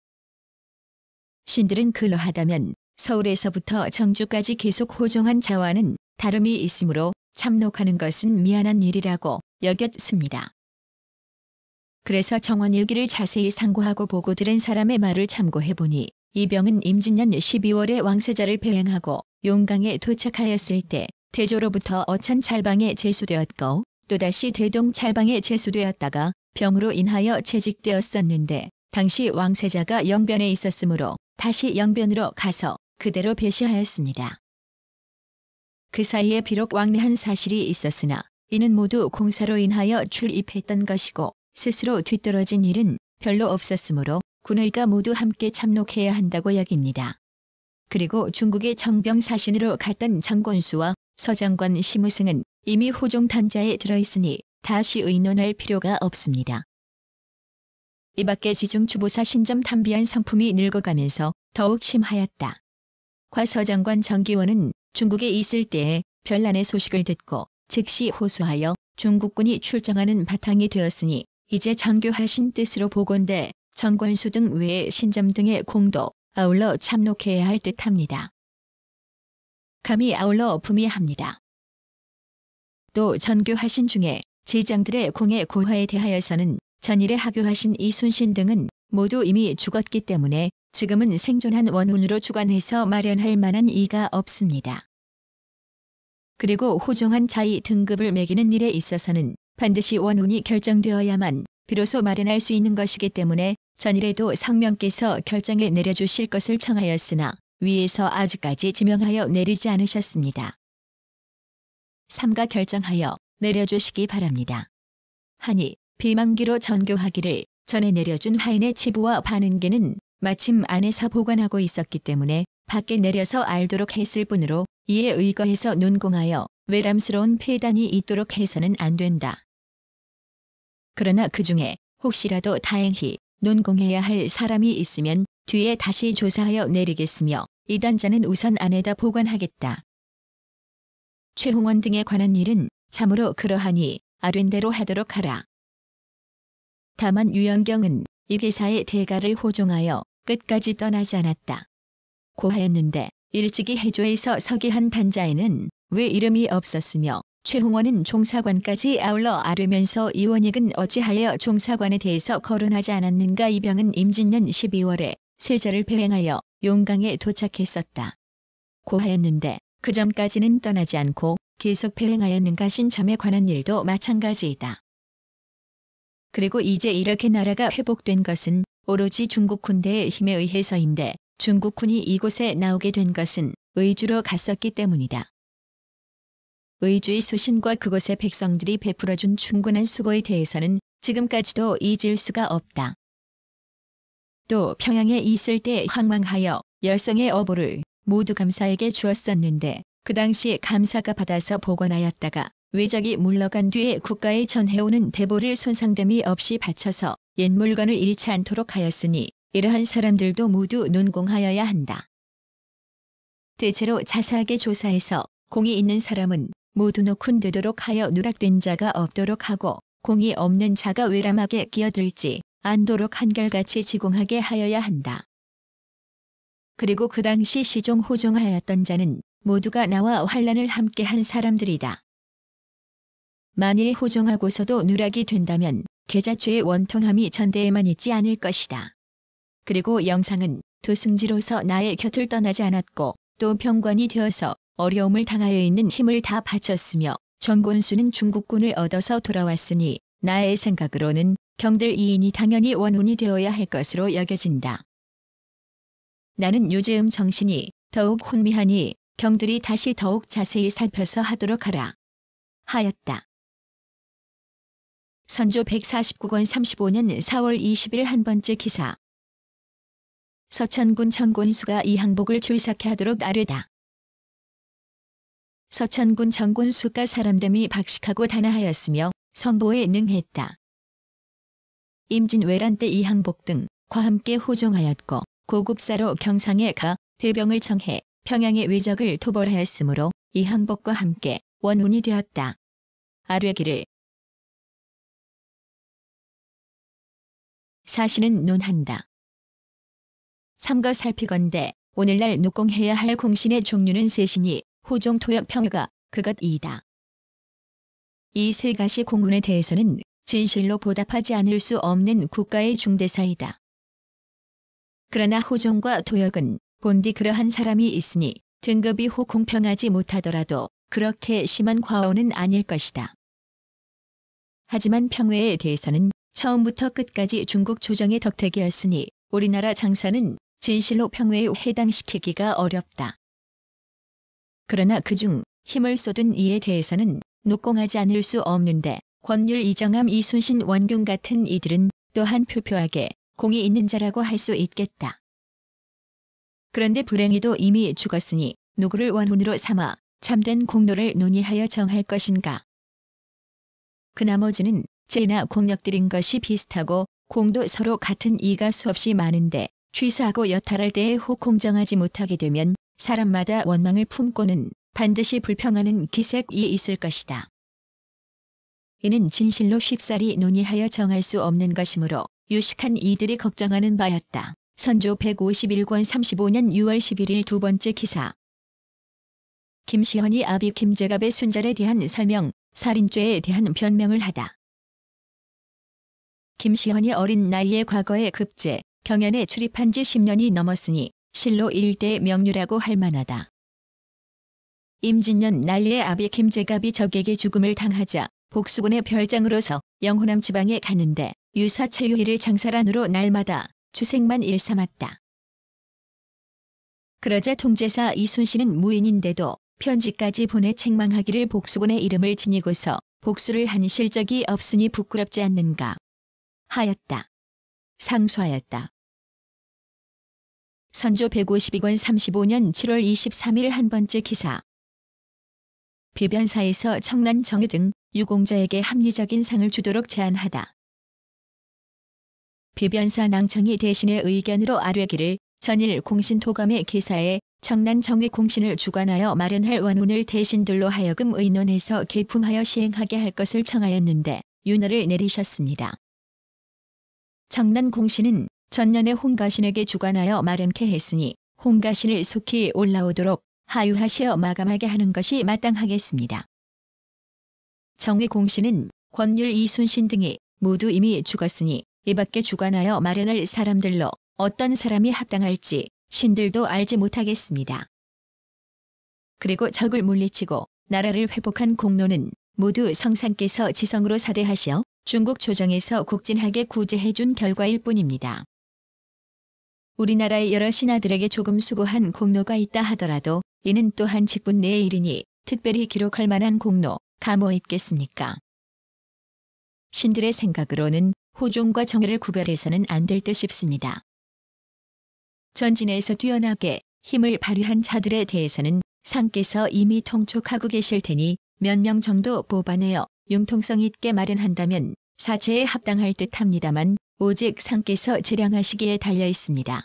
신들은 그러하다면 서울에서부터 정주까지 계속 호종한 자와는 다름이 있으므로 참록하는 것은 미안한 일이라고 여겼습니다. 그래서 정원일기를 자세히 상고하고 보고 들은 사람의 말을 참고해보니 이병은 임진년 12월에 왕세자를 배행하고 용강에 도착하였을 때 대조로부터 어천 찰방에 제수되었고 또다시 대동 찰방에 제수되었다가 병으로 인하여 채직되었었는데 당시 왕세자가 영변에 있었으므로 다시 영변으로 가서 그대로 배시하였습니다. 그 사이에 비록 왕래한 사실이 있었으나 이는 모두 공사로 인하여 출입했던 것이고 스스로 뒤떨어진 일은 별로 없었으므로 군의가 모두 함께 참록해야 한다고 여깁니다. 그리고 중국의 정병사신으로 갔던 정권수와 서장관 심우승은 이미 호종 단자에 들어있으니 다시 의논할 필요가 없습니다. 이 밖에 지중주보사 신점 탐비한 성품이 늙어가면서 더욱 심하였다. 과 서장관 정기원은 중국에 있을 때에 별난의 소식을 듣고 즉시 호소하여 중국군이 출정하는 바탕이 되었으니 이제 정교하신 뜻으로 보건대 정권수 등 외의 신점 등의 공도 아울러 참록해야 할 듯합니다. 감히 아울러 품위합니다. 또 전교하신 중에 제장들의 공의 고화에 대하여서는 전일에 하교하신 이순신 등은 모두 이미 죽었기 때문에 지금은 생존한 원훈으로 주관해서 마련할 만한 이가 없습니다. 그리고 호종한 자의 등급을 매기는 일에 있어서는 반드시 원훈이 결정되어야만 비로소 마련할 수 있는 것이기 때문에 전일에도 성명께서 결정에 내려주실 것을 청하였으나 위에서 아직까지 지명하여 내리지 않으셨습니다. 삼가 결정하여 내려주시기 바랍니다. 하니 비만기로 전교하기를 전에 내려준 하인의 치부와 반은계는 마침 안에서 보관하고 있었기 때문에 밖에 내려서 알도록 했을 뿐으로 이에 의거해서 논공하여 외람스러운 폐단이 있도록 해서는 안 된다. 그러나 그 중에 혹시라도 다행히 논공해야 할 사람이 있으면 뒤에 다시 조사하여 내리겠으며 이 단자는 우선 안에다 보관하겠다. 최홍원 등에 관한 일은 참으로 그러하니 아된 대로 하도록 하라. 다만 유영경은 이 기사의 대가를 호종하여 끝까지 떠나지 않았다. 고하였는데 일찍이 해조에서 서기한 단자에는 왜 이름이 없었으며 최홍원은 종사관까지 아울러 아뢰면서 이원익은 어찌하여 종사관에 대해서 거론하지 않았는가. 이병은 임진년 12월에 세자를 배행하여 용강에 도착했었다. 고하였는데 그 전까지는 떠나지 않고 계속 배행하였는가. 신참에 관한 일도 마찬가지이다. 그리고 이제 이렇게 나라가 회복된 것은 오로지 중국 군대의 힘에 의해서인데 중국군이 이곳에 나오게 된 것은 의주로 갔었기 때문이다. 의주의 수신과 그곳의 백성들이 베풀어준 충분한 수고에 대해서는 지금까지도 잊을 수가 없다. 또 평양에 있을 때 황망하여 열성의 어보를 모두 감사에게 주었었는데 그 당시 감사가 받아서 보관하였다가 외적이 물러간 뒤에 국가에 전해오는 대보를 손상됨이 없이 바쳐서 옛 물건을 잃지 않도록 하였으니 이러한 사람들도 모두 논공하여야 한다. 대체로 자세하게 조사해서 공이 있는 사람은 모두 녹훈 되도록 하여 누락된 자가 없도록 하고 공이 없는 자가 외람하게 끼어들지 않도록 한결같이 지공하게 하여야 한다. 그리고 그 당시 시종 호종하였던 자는 모두가 나와 환란을 함께 한 사람들이다. 만일 호종하고서도 누락이 된다면 계자주의 원통함이 전대에만 있지 않을 것이다. 그리고 영상은 도승지로서 나의 곁을 떠나지 않았고 또 병관이 되어서 어려움을 당하여 있는 힘을 다 바쳤으며 정곤수는 중국군을 얻어서 돌아왔으니 나의 생각으로는 경들 이인이 당연히 원훈이 되어야 할 것으로 여겨진다. 나는 요즘 정신이 더욱 혼미하니 경들이 다시 더욱 자세히 살펴서 하도록 하라. 하였다. 선조 149권 35년 4월 20일 한 번째 기사. 서천군 정곤수가 이 항복을 출삭해 하도록 아뢰다. 서천군 정곤수가 사람됨이 박식하고 단아하였으며 성보에 능했다. 임진 외란 때 이 항복 등과 함께 호종하였고 고급사로 경상에 가 대병을 청해 평양의 왜적을 토벌하였으므로 이 항복과 함께 원훈이 되었다. 아뢰기를 사신은 논한다. 삼가 살피건대 오늘날 녹공해야 할 공신의 종류는 셋이니 호종, 토역, 평유가 그것 이다. 이 세 가지 공훈에 대해서는 진실로 보답하지 않을 수 없는 국가의 중대사이다. 그러나 호종과 토역은 본디 그러한 사람이 있으니 등급이 혹 공평하지 못하더라도 그렇게 심한 과오는 아닐 것이다. 하지만 평외에 대해서는 처음부터 끝까지 중국 조정의 덕택이었으니 우리나라 장사는 진실로 평외에 해당시키기가 어렵다. 그러나 그중 힘을 쏟은 이에 대해서는 녹공하지 않을 수 없는데 권율, 이정함, 이순신, 원균 같은 이들은 또한 표표하게 공이 있는 자라고 할 수 있겠다. 그런데 불행히도 이미 죽었으니 누구를 원훈으로 삼아 참된 공로를 논의하여 정할 것인가. 그 나머지는 죄나 공력들인 것이 비슷하고 공도 서로 같은 이가 수없이 많은데 취사하고 여탈할 때에 혹 공정하지 못하게 되면 사람마다 원망을 품고는 반드시 불평하는 기색이 있을 것이다. 이는 진실로 쉽사리 논의하여 정할 수 없는 것이므로 유식한 이들이 걱정하는 바였다. 선조 151권 35년 6월 11일 두 번째 기사. 김시헌이 아비 김제갑의 순절에 대한 설명, 살인죄에 대한 변명을 하다. 김시헌이 어린 나이에 과거에 급제, 경연에 출입한 지 10년이 넘었으니 실로 일대의 명류라고 할 만하다. 임진년 난리에 아비 김제갑이 적에게 죽음을 당하자 복수군의 별장으로서 영호남 지방에 갔는데 유사 체유희를 장사란으로 날마다 주색만 일삼았다. 그러자 통제사 이순신은 무인인데도 편지까지 보내 책망하기를 복수군의 이름을 지니고서 복수를 한 실적이 없으니 부끄럽지 않는가 하였다. 상소하였다. 선조 152권 35년 7월 23일 한 번째 기사. 비변사에서 청난 정유 등 유공자에게 합리적인 상을 주도록 제안하다. 비변사 낭청이 대신의 의견으로 아뢰기를 전일 공신토감의 기사에 청난 정의 공신을 주관하여 마련할 원훈을 대신들로 하여금 의논해서 계품하여 시행하게 할 것을 청하였는데 윤허를 내리셨습니다. 청난 공신은 전년에 홍가신에게 주관하여 마련케 했으니 홍가신을 속히 올라오도록 하유하시어 마감하게 하는 것이 마땅하겠습니다. 정의 공신은 권율, 이순신 등이 모두 이미 죽었으니 이밖에 주관하여 마련할 사람들로 어떤 사람이 합당할지 신들도 알지 못하겠습니다. 그리고 적을 물리치고 나라를 회복한 공로는 모두 성상께서 지성으로 사대하시어 중국 조정에서 국진하게 구제해준 결과일 뿐입니다. 우리나라의 여러 신하들에게 조금 수고한 공로가 있다 하더라도 이는 또한 직분 내의 일이니 특별히 기록할 만한 공로가 뭐 있겠습니까? 신들의 생각으로는 호종과 정의를 구별해서는 안 될 듯 싶습니다. 전진에서 뛰어나게 힘을 발휘한 자들에 대해서는 상께서 이미 통촉하고 계실 테니 몇 명 정도 뽑아내어 융통성 있게 마련한다면 사체에 합당할 듯합니다만 오직 상께서 재량하시기에 달려 있습니다.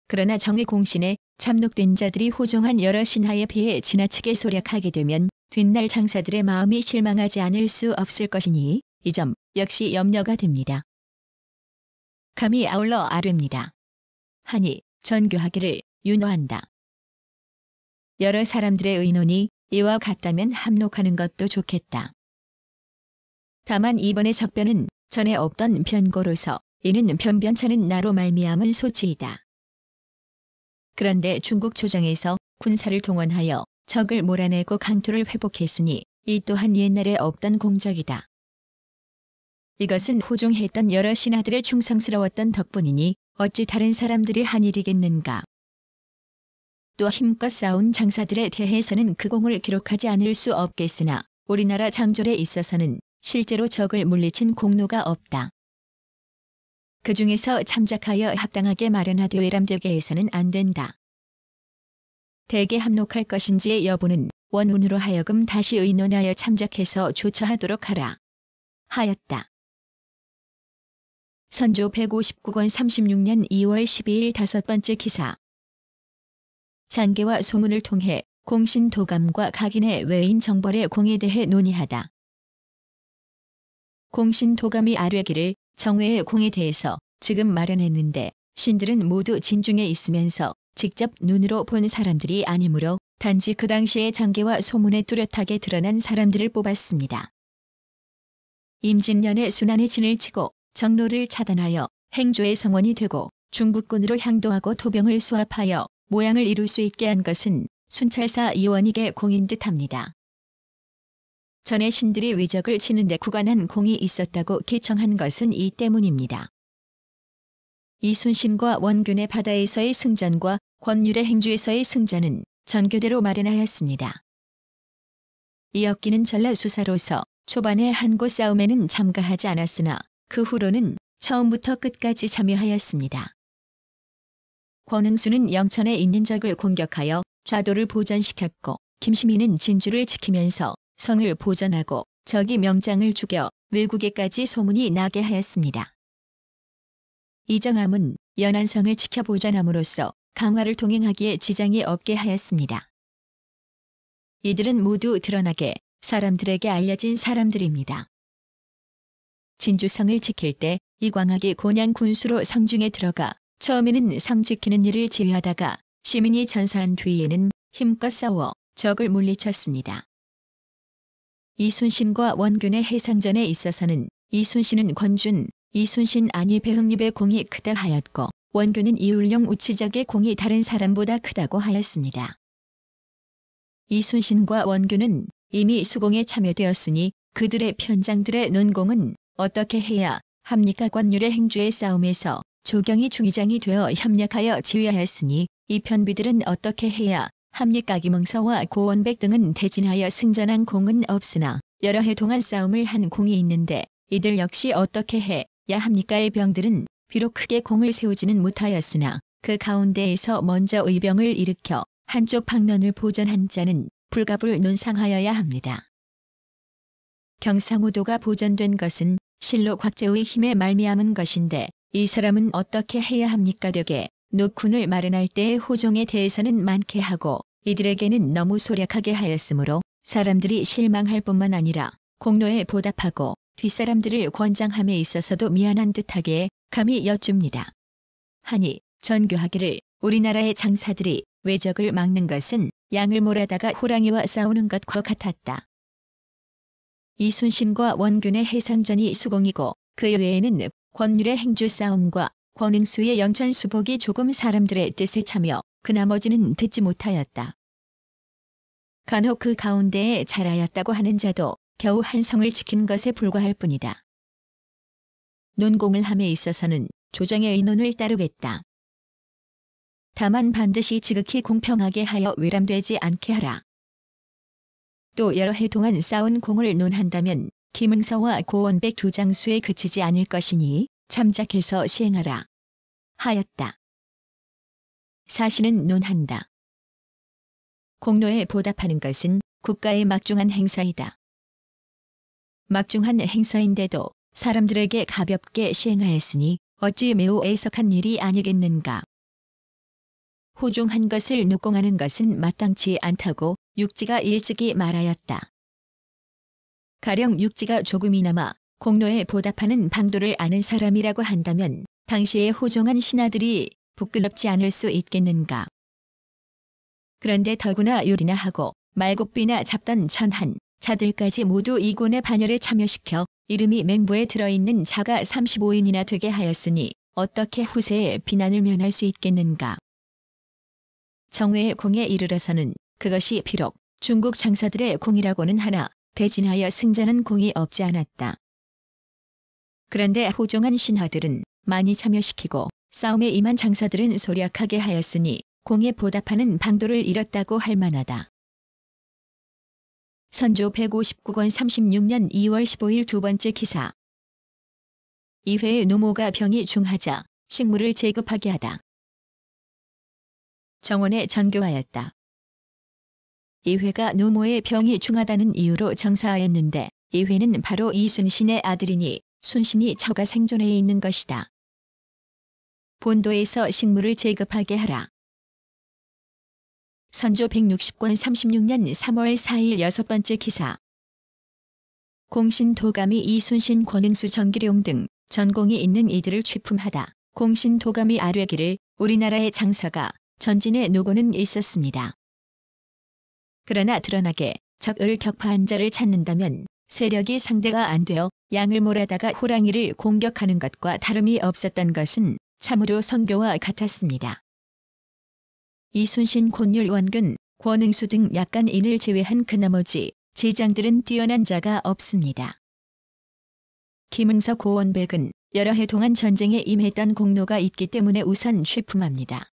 그러나 정의 공신에 참록된 자들이 호종한 여러 신하에 비해 지나치게 소략하게 되면 뒷날 장사들의 마음이 실망하지 않을 수 없을 것이니 이 점 역시 염려가 됩니다. 감히 아울러 아뢰입니다. 하니 전교하기를 윤호한다. 여러 사람들의 의논이 이와 같다면 합록하는 것도 좋겠다. 다만 이번의 적변은 전에 없던 변고로서 이는 변변찮은 나로 말미암은 소치이다. 그런데 중국 조정에서 군사를 동원하여 적을 몰아내고 강토를 회복했으니 이 또한 옛날에 없던 공적이다. 이것은 호종했던 여러 신하들의 충성스러웠던 덕분이니 어찌 다른 사람들이 한 일이겠는가. 또 힘껏 싸운 장사들에 대해서는 그 공을 기록하지 않을 수 없겠으나 우리나라 장졸에 있어서는 실제로 적을 물리친 공로가 없다. 그 중에서 참작하여 합당하게 마련하되 외람되게 해서는 안 된다. 대개 합록할 것인지의 여부는 원운으로 하여금 다시 의논하여 참작해서 조처하도록 하라. 하였다. 선조 159권 36년 2월 12일 5번째 기사. 장계와 소문을 통해 공신 도감과 각인의 외인 정벌의 공에 대해 논의하다. 공신 도감이 아뢰기를 정외의 공에 대해서 지금 마련했는데 신들은 모두 진중에 있으면서 직접 눈으로 본 사람들이 아니므로 단지 그 당시의 장계와 소문에 뚜렷하게 드러난 사람들을 뽑았습니다. 임진년에 순안의 진을 치고 정로를 차단하여 행조의 성원이 되고 중국군으로 향도하고 토병을 수합하여 모양을 이룰 수 있게 한 것은 순찰사 이원익의 공인 듯합니다. 전에 신들이 위적을 치는 데 구관한 공이 있었다고 기청한 것은 이 때문입니다. 이순신과 원균의 바다에서의 승전과 권율의 행주에서의 승전은 전교대로 마련하였습니다. 이억기는 전라수사로서 초반에 한곳 싸움에는 참가하지 않았으나 그 후로는 처음부터 끝까지 참여하였습니다. 권응수는 영천에 있는 적을 공격하여 좌도를 보전시켰고 김시민은 진주를 지키면서 성을 보전하고 적이 명장을 죽여 외국에까지 소문이 나게 하였습니다. 이정함은 연안성을 지켜 보전함으로써 강화를 동행하기에 지장이 없게 하였습니다. 이들은 모두 드러나게 사람들에게 알려진 사람들입니다. 진주성을 지킬 때 이광학이 곤양 군수로 성중에 들어가 처음에는 성 지키는 일을 지휘하다가 시민이 전사한 뒤에는 힘껏 싸워 적을 물리쳤습니다. 이순신과 원균의 해상전에 있어서는 이순신은 권준, 이순신 아니 배흥립의 공이 크다 하였고 원균은 이울령 우치적의 공이 다른 사람보다 크다고 하였습니다. 이순신과 원균은 이미 수공에 참여되었으니 그들의 편장들의 논공은 어떻게 해야 합니까? 권율의 행주의 싸움에서 조경이 중의장이 되어 협력하여 지휘하였으니 이 편비들은 어떻게 해야 합니까? 김응서와 고원백 등은 대진하여 승전한 공은 없으나 여러 해 동안 싸움을 한 공이 있는데 이들 역시 어떻게 해야 합니까?의 병들은 비록 크게 공을 세우지는 못하였으나 그 가운데에서 먼저 의병을 일으켜 한쪽 방면을 보전한 자는 불갑을 논상하여야 합니다. 경상우도가 보전된 것은 실로 곽재우의 힘에 말미암은 것인데 이 사람은 어떻게 해야 합니까? 되게 노군을 마련할 때의 호종에 대해서는 많게 하고 이들에게는 너무 소략하게 하였으므로 사람들이 실망할 뿐만 아니라 공로에 보답하고 뒷사람들을 권장함에 있어서도 미안한 듯하게 감히 여쭙니다. 하니 전교하기를 우리나라의 장사들이 외적을 막는 것은 양을 몰아다가 호랑이와 싸우는 것과 같았다. 이순신과 원균의 해상전이 수공이고 그 외에는 권율의 행주 싸움과 권응수의 영천 수복이 조금 사람들의 뜻에 참여 그 나머지는 듣지 못하였다. 간혹 그 가운데에 잘하였다고 하는 자도 겨우 한 성을 지킨 것에 불과할 뿐이다. 논공을 함에 있어서는 조정의 의논을 따르겠다. 다만 반드시 지극히 공평하게 하여 외람되지 않게 하라. 또 여러 해 동안 쌓은 공을 논한다면 김응서와 고원백 두 장수에 그치지 않을 것이니 참작해서 시행하라. 하였다. 사실은 논한다. 공로에 보답하는 것은 국가의 막중한 행사이다. 막중한 행사인데도 사람들에게 가볍게 시행하였으니 어찌 매우 애석한 일이 아니겠는가. 호종한 것을 녹공하는 것은 마땅치 않다고 육지가 일찍이 말하였다. 가령 육지가 조금이나마 공로에 보답하는 방도를 아는 사람이라고 한다면 당시에 호종한 신하들이 부끄럽지 않을 수 있겠는가. 그런데 더구나 요리나 하고 말국비나 잡던 천한 자들까지 모두 이군의 반열에 참여시켜 이름이 맹부에 들어있는 자가 35인이나 되게 하였으니 어떻게 후세에 비난을 면할 수 있겠는가. 정회의 공에 이르러서는 그것이 비록 중국 장사들의 공이라고는 하나 대진하여 승자는 공이 없지 않았다. 그런데 호종한 신하들은 많이 참여시키고 싸움에 임한 장사들은 소략하게 하였으니 공에 보답하는 방도를 잃었다고 할 만하다. 선조 159권 36년 2월 15일 두 번째 기사. 이회의 노모가 병이 중하자 식물을 제급하게 하다. 정원에 전교하였다. 이회가 노모의 병이 중하다는 이유로 정사하였는데 이회는 바로 이순신의 아들이니 순신이 처가 생존해 있는 것이다. 본도에서 식물을 제급하게 하라. 선조 160권 36년 3월 4일 여섯 번째 기사. 공신 도감이 이순신 권응수 정기룡 등 전공이 있는 이들을 취품하다. 공신 도감이 아뢰기를 우리나라의 장사가 전진에 노고는 있었습니다. 그러나 드러나게 적을 격파한 자를 찾는다면 세력이 상대가 안 되어 양을 몰아다가 호랑이를 공격하는 것과 다름이 없었던 것은 참으로 성교와 같았습니다. 이순신 권율 원근, 권응수 등 약간인을 제외한 그 나머지 제장들은 뛰어난 자가 없습니다. 김응서 고원백은 여러 해 동안 전쟁에 임했던 공로가 있기 때문에 우선 취품합니다.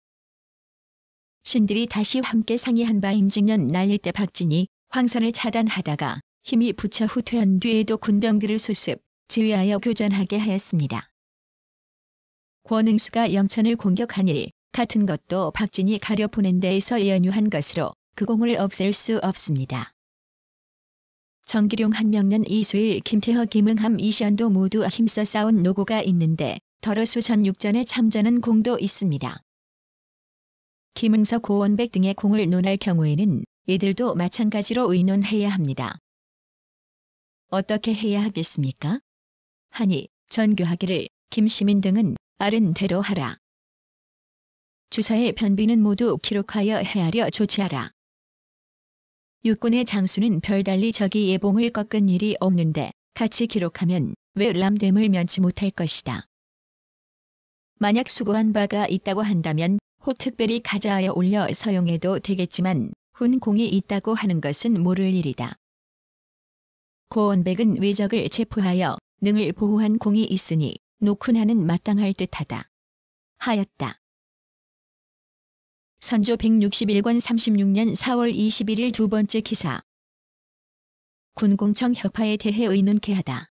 신들이 다시 함께 상의한 바 임직년 난리 때 박진이 황선을 차단하다가 힘이 붙여 후퇴한 뒤에도 군병들을 수습, 지휘하여 교전하게 하였습니다. 권응수가 영천을 공격한 일 같은 것도 박진이 가려 보낸 데에서 연유한 것으로 그 공을 없앨 수 없습니다. 정기룡 한명년 이수일 김태허 김응함 이시연도 모두 힘써 싸운 노고가 있는데 더러수 전육전에 참전한 공도 있습니다. 김응서 고원백 등의 공을 논할 경우에는 이들도 마찬가지로 의논해야 합니다. 어떻게 해야 하겠습니까? 하니 전교하기를 김시민 등은 아른 대로 하라. 주사의 변비는 모두 기록하여 헤아려 조치하라. 육군의 장수는 별달리 적이 예봉을 꺾은 일이 없는데 같이 기록하면 왜 람됨을 면치 못할 것이다. 만약 수고한 바가 있다고 한다면 혹 특별히 가자하여 올려 서용해도 되겠지만 훈공이 있다고 하는 것은 모를 일이다. 고원백은 외적을 체포하여 능을 보호한 공이 있으니 노쿤하는 마땅할 듯하다. 하였다. 선조 161권 36년 4월 21일 두 번째 기사. 군공청 혁파에 대해 의논케 하다.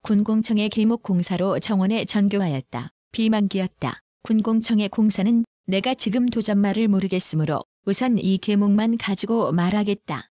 군공청의 계목 공사로 정원에 전교하였다. 비만기였다. 군공청의 공사는 내가 지금 도전말을 모르겠으므로 우선 이 계목만 가지고 말하겠다.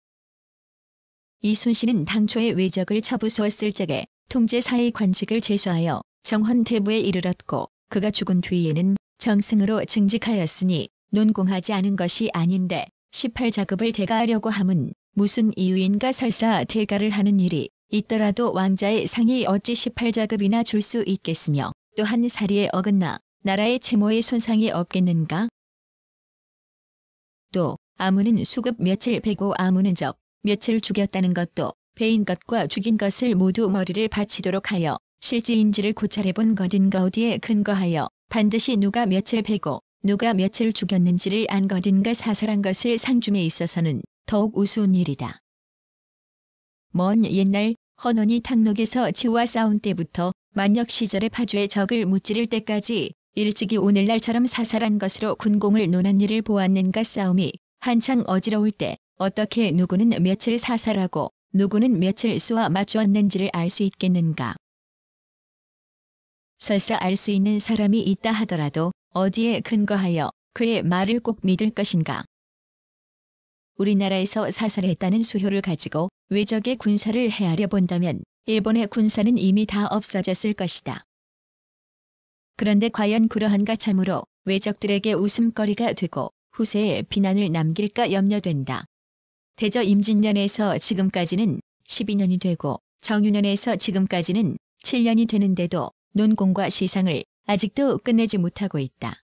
이순신은 당초에 외적을 처부수었을 적에 통제사의 관직을 제수하여 정헌대부에 이르렀고 그가 죽은 뒤에는 정승으로 증직하였으니 논공하지 않은 것이 아닌데 18자급을 대가하려고 함은 무슨 이유인가. 설사 대가를 하는 일이 있더라도 왕자의 상이 어찌 18자급이나 줄 수 있겠으며 또한 사리에 어긋나 나라의 채모에 손상이 없겠는가. 또 아무는 수급 며칠 베고 아무는 적 며칠 죽였다는 것도 베인 것과 죽인 것을 모두 머리를 바치도록 하여 실지인지를 고찰해본 것인가. 어디에 근거하여 반드시 누가 며칠 베고 누가 며칠 죽였는지를 안 것인가. 사살한 것을 상줌에 있어서는 더욱 우스운 일이다. 먼 옛날 헌원이 탕록에서 지우와 싸운 때부터 만역 시절의 파주의 적을 무찌를 때까지 일찍이 오늘날처럼 사살한 것으로 군공을 논한 일을 보았는가. 싸움이 한창 어지러울 때 어떻게 누구는 며칠 사살하고 누구는 며칠 쏘아 맞추었는지를 알 수 있겠는가. 설사 알 수 있는 사람이 있다 하더라도 어디에 근거하여 그의 말을 꼭 믿을 것인가. 우리나라에서 사살했다는 수효를 가지고 외적의 군사를 헤아려 본다면 일본의 군사는 이미 다 없어졌을 것이다. 그런데 과연 그러한가. 참으로 외적들에게 웃음거리가 되고 후세에 비난을 남길까 염려된다. 대저 임진년에서 지금까지는 12년이 되고 정유년에서 지금까지는 7년이 되는데도 논공과 시상을 아직도 끝내지 못하고 있다.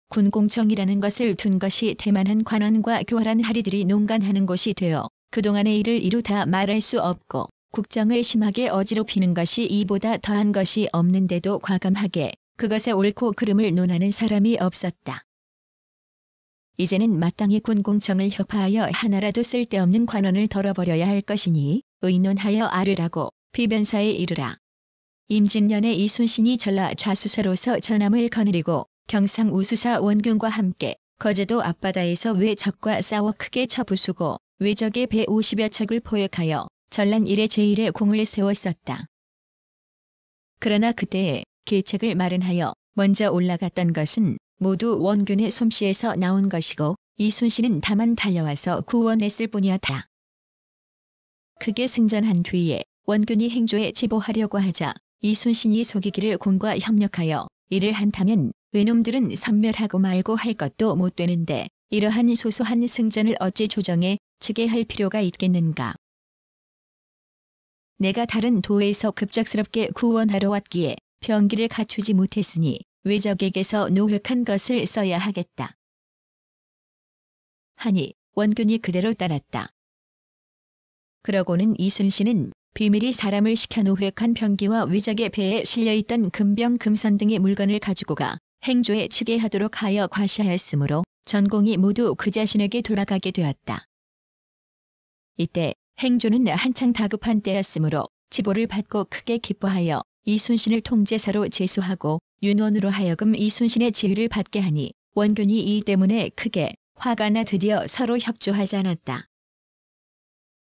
군공청이라는 것을 둔 것이 대만한 관원과 교활한 하리들이 농간하는 곳이 되어 그동안의 일을 이루다 말할 수 없고 국정을 심하게 어지럽히는 것이 이보다 더한 것이 없는데도 과감하게 그것의 옳고 그름을 논하는 사람이 없었다. 이제는 마땅히 군공청을 협파하여 하나라도 쓸데없는 관원을 덜어버려야 할 것이니 의논하여 아르라고 비변사에 이르라. 임진년에 이순신이 전라 좌수사로서 전함을 거느리고 경상 우수사 원균과 함께 거제도 앞바다에서 외적과 싸워 크게 쳐부수고 외적의 배 50여 척을 포획하여 전란 이래 제1의 공을 세웠었다. 그러나 그때에 계책을 마련하여 먼저 올라갔던 것은 모두 원균의 솜씨에서 나온 것이고 이순신은 다만 달려와서 구원했을 뿐이었다. 크게 승전한 뒤에 원균이 행조에 제보하려고 하자 이순신이 속이기를 공과 협력하여 이를 한다면 외놈들은 섬멸하고 말고 할 것도 못 되는데 이러한 소소한 승전을 어찌 조정해 치게 할 필요가 있겠는가. 내가 다른 도에서 급작스럽게 구원하러 왔기에 병기를 갖추지 못했으니 외적에게서 노획한 것을 써야 하겠다. 하니 원균이 그대로 따랐다. 그러고는 이순신은 비밀이 사람을 시켜 노획한 병기와 외적의 배에 실려있던 금병 금선 등의 물건을 가지고 가 행조에 치게 하도록 하여 과시하였으므로 전공이 모두 그 자신에게 돌아가게 되었다. 이때 행조는 한창 다급한 때였으므로 지보를 받고 크게 기뻐하여 이순신을 통제사로 제수하고 윤원으로 하여금 이순신의 지휘를 받게 하니 원균이 이 때문에 크게 화가 나 드디어 서로 협조하지 않았다.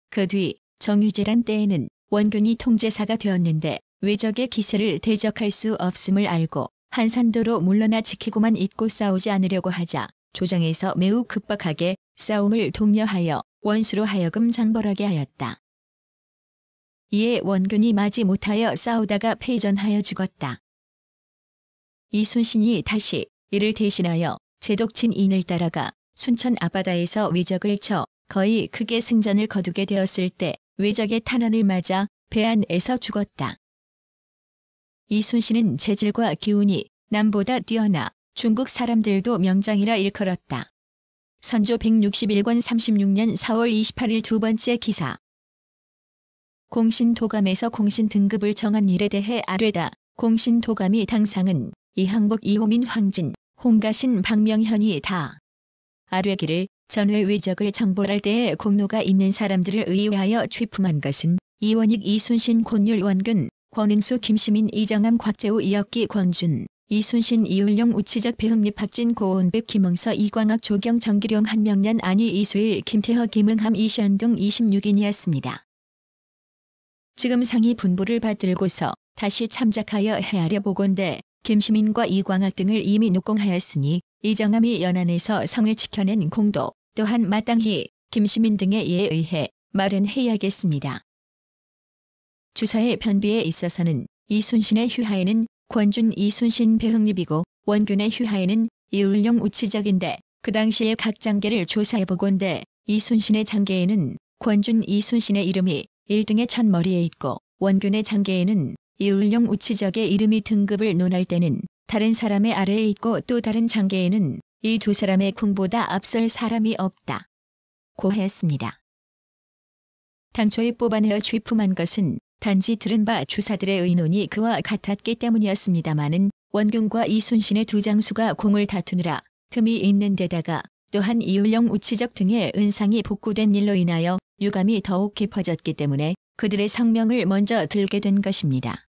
그 뒤 정유재란 때에는 원균이 통제사가 되었는데 외적의 기세를 대적할 수 없음을 알고 한산도로 물러나 지키고만 있고 싸우지 않으려고 하자 조정에서 매우 급박하게 싸움을 독려하여 원수로 하여금 장벌하게 하였다. 이에 원균이 마지 못하여 싸우다가 패전하여 죽었다. 이순신이 다시 이를 대신하여 제독친 인을 따라가 순천 앞바다에서 외적을 쳐 거의 크게 승전을 거두게 되었을 때 외적의 탄원을 맞아 배 안에서 죽었다. 이순신은 재질과 기운이 남보다 뛰어나 중국 사람들도 명장이라 일컬었다. 선조 161권 36년 4월 28일 두 번째 기사. 공신도감에서 공신 등급을 정한 일에 대해 아뢰다. 공신도감이 당상은 이항복 이호민 황진 홍가신 박명현이 다 아뢰기를 전회 외적을 정벌할 때에 공로가 있는 사람들을 의뢰하여 취품한 것은 이원익 이순신 곤율 원균 권은수 김시민 이정암 곽재우 이혁기 권준 이순신 이율용 우치적 배흥립 박진 고온백 김응서 이광학 조경 정기룡 한명년 안희 이수일 김태허 김응함 이시연 등 26인이었습니다. 지금 상이 분부를 받들고서 다시 참작하여 헤아려 보건대 김시민과 이광학 등을 이미 녹공하였으니 이정암이 연안에서 성을 지켜낸 공도 또한 마땅히 김시민 등의 예에 의해 마련해야겠습니다. 주사의 변비에 있어서는 이순신의 휴하에는 권준 이순신 배흥립이고 원균의 휴하에는 이율용 우치적인데 그 당시의 각 장계를 조사해보건대 이순신의 장계에는 권준 이순신의 이름이 1등의 첫머리에 있고 원균의 장계에는 이율용 우치적의 이름이 등급을 논할 때는 다른 사람의 아래에 있고 또 다른 장계에는 이 두 사람의 궁보다 앞설 사람이 없다. 고 했습니다. 당초에 뽑아내어 취품한 것은 단지 들은 바 주사들의 의논이 그와 같았기 때문이었습니다마는 원균과 이순신의 두 장수가 공을 다투느라 틈이 있는 데다가 또한 이율용 우치적 등의 은상이 복구된 일로 인하여 유감이 더욱 깊어졌기 때문에 그들의 성명을 먼저 들게 된 것입니다.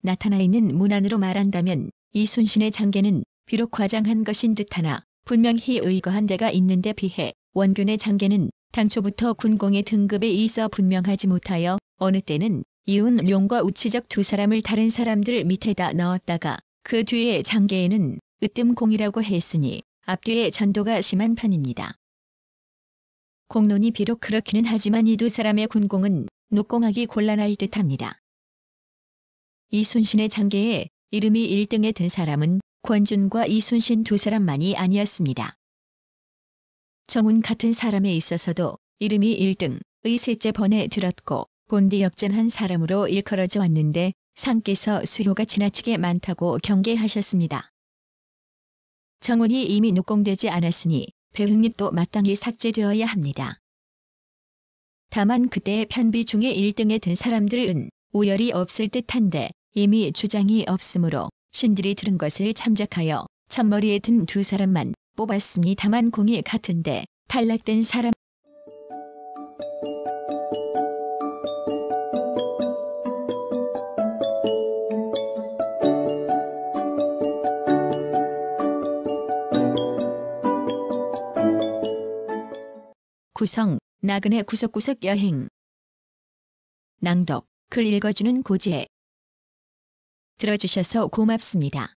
나타나 있는 문안으로 말한다면 이순신의 장계는 비록 과장한 것인 듯하나 분명히 의거한 데가 있는데 비해 원균의 장계는 당초부터 군공의 등급에 있어 분명하지 못하여 어느 때는 이윤룡과 우치적 두 사람을 다른 사람들 밑에다 넣었다가 그 뒤에 장계에는 으뜸공이라고 했으니 앞뒤의 전도가 심한 편입니다. 공론이 비록 그렇기는 하지만 이 두 사람의 군공은 녹공하기 곤란할 듯합니다. 이순신의 장계에 이름이 1등에 든 사람은 권준과 이순신 두 사람만이 아니었습니다. 정운 같은 사람에 있어서도 이름이 1등의 셋째 번에 들었고 본디 역전한 사람으로 일컬어져 왔는데 상께서 수요가 지나치게 많다고 경계하셨습니다. 정운이 이미 녹공되지 않았으니 배흥립도 마땅히 삭제되어야 합니다. 다만 그때의 편비 중에 1등에 든 사람들은 우열이 없을 듯한데 이미 주장이 없으므로 신들이 들은 것을 참작하여 첫머리에 든 두 사람만 뽑았습니다만 공이 같은데 탈락된 사람 구성 나그네 구석구석 여행 낭독 글 읽어주는 고지혜 들어주셔서 고맙습니다.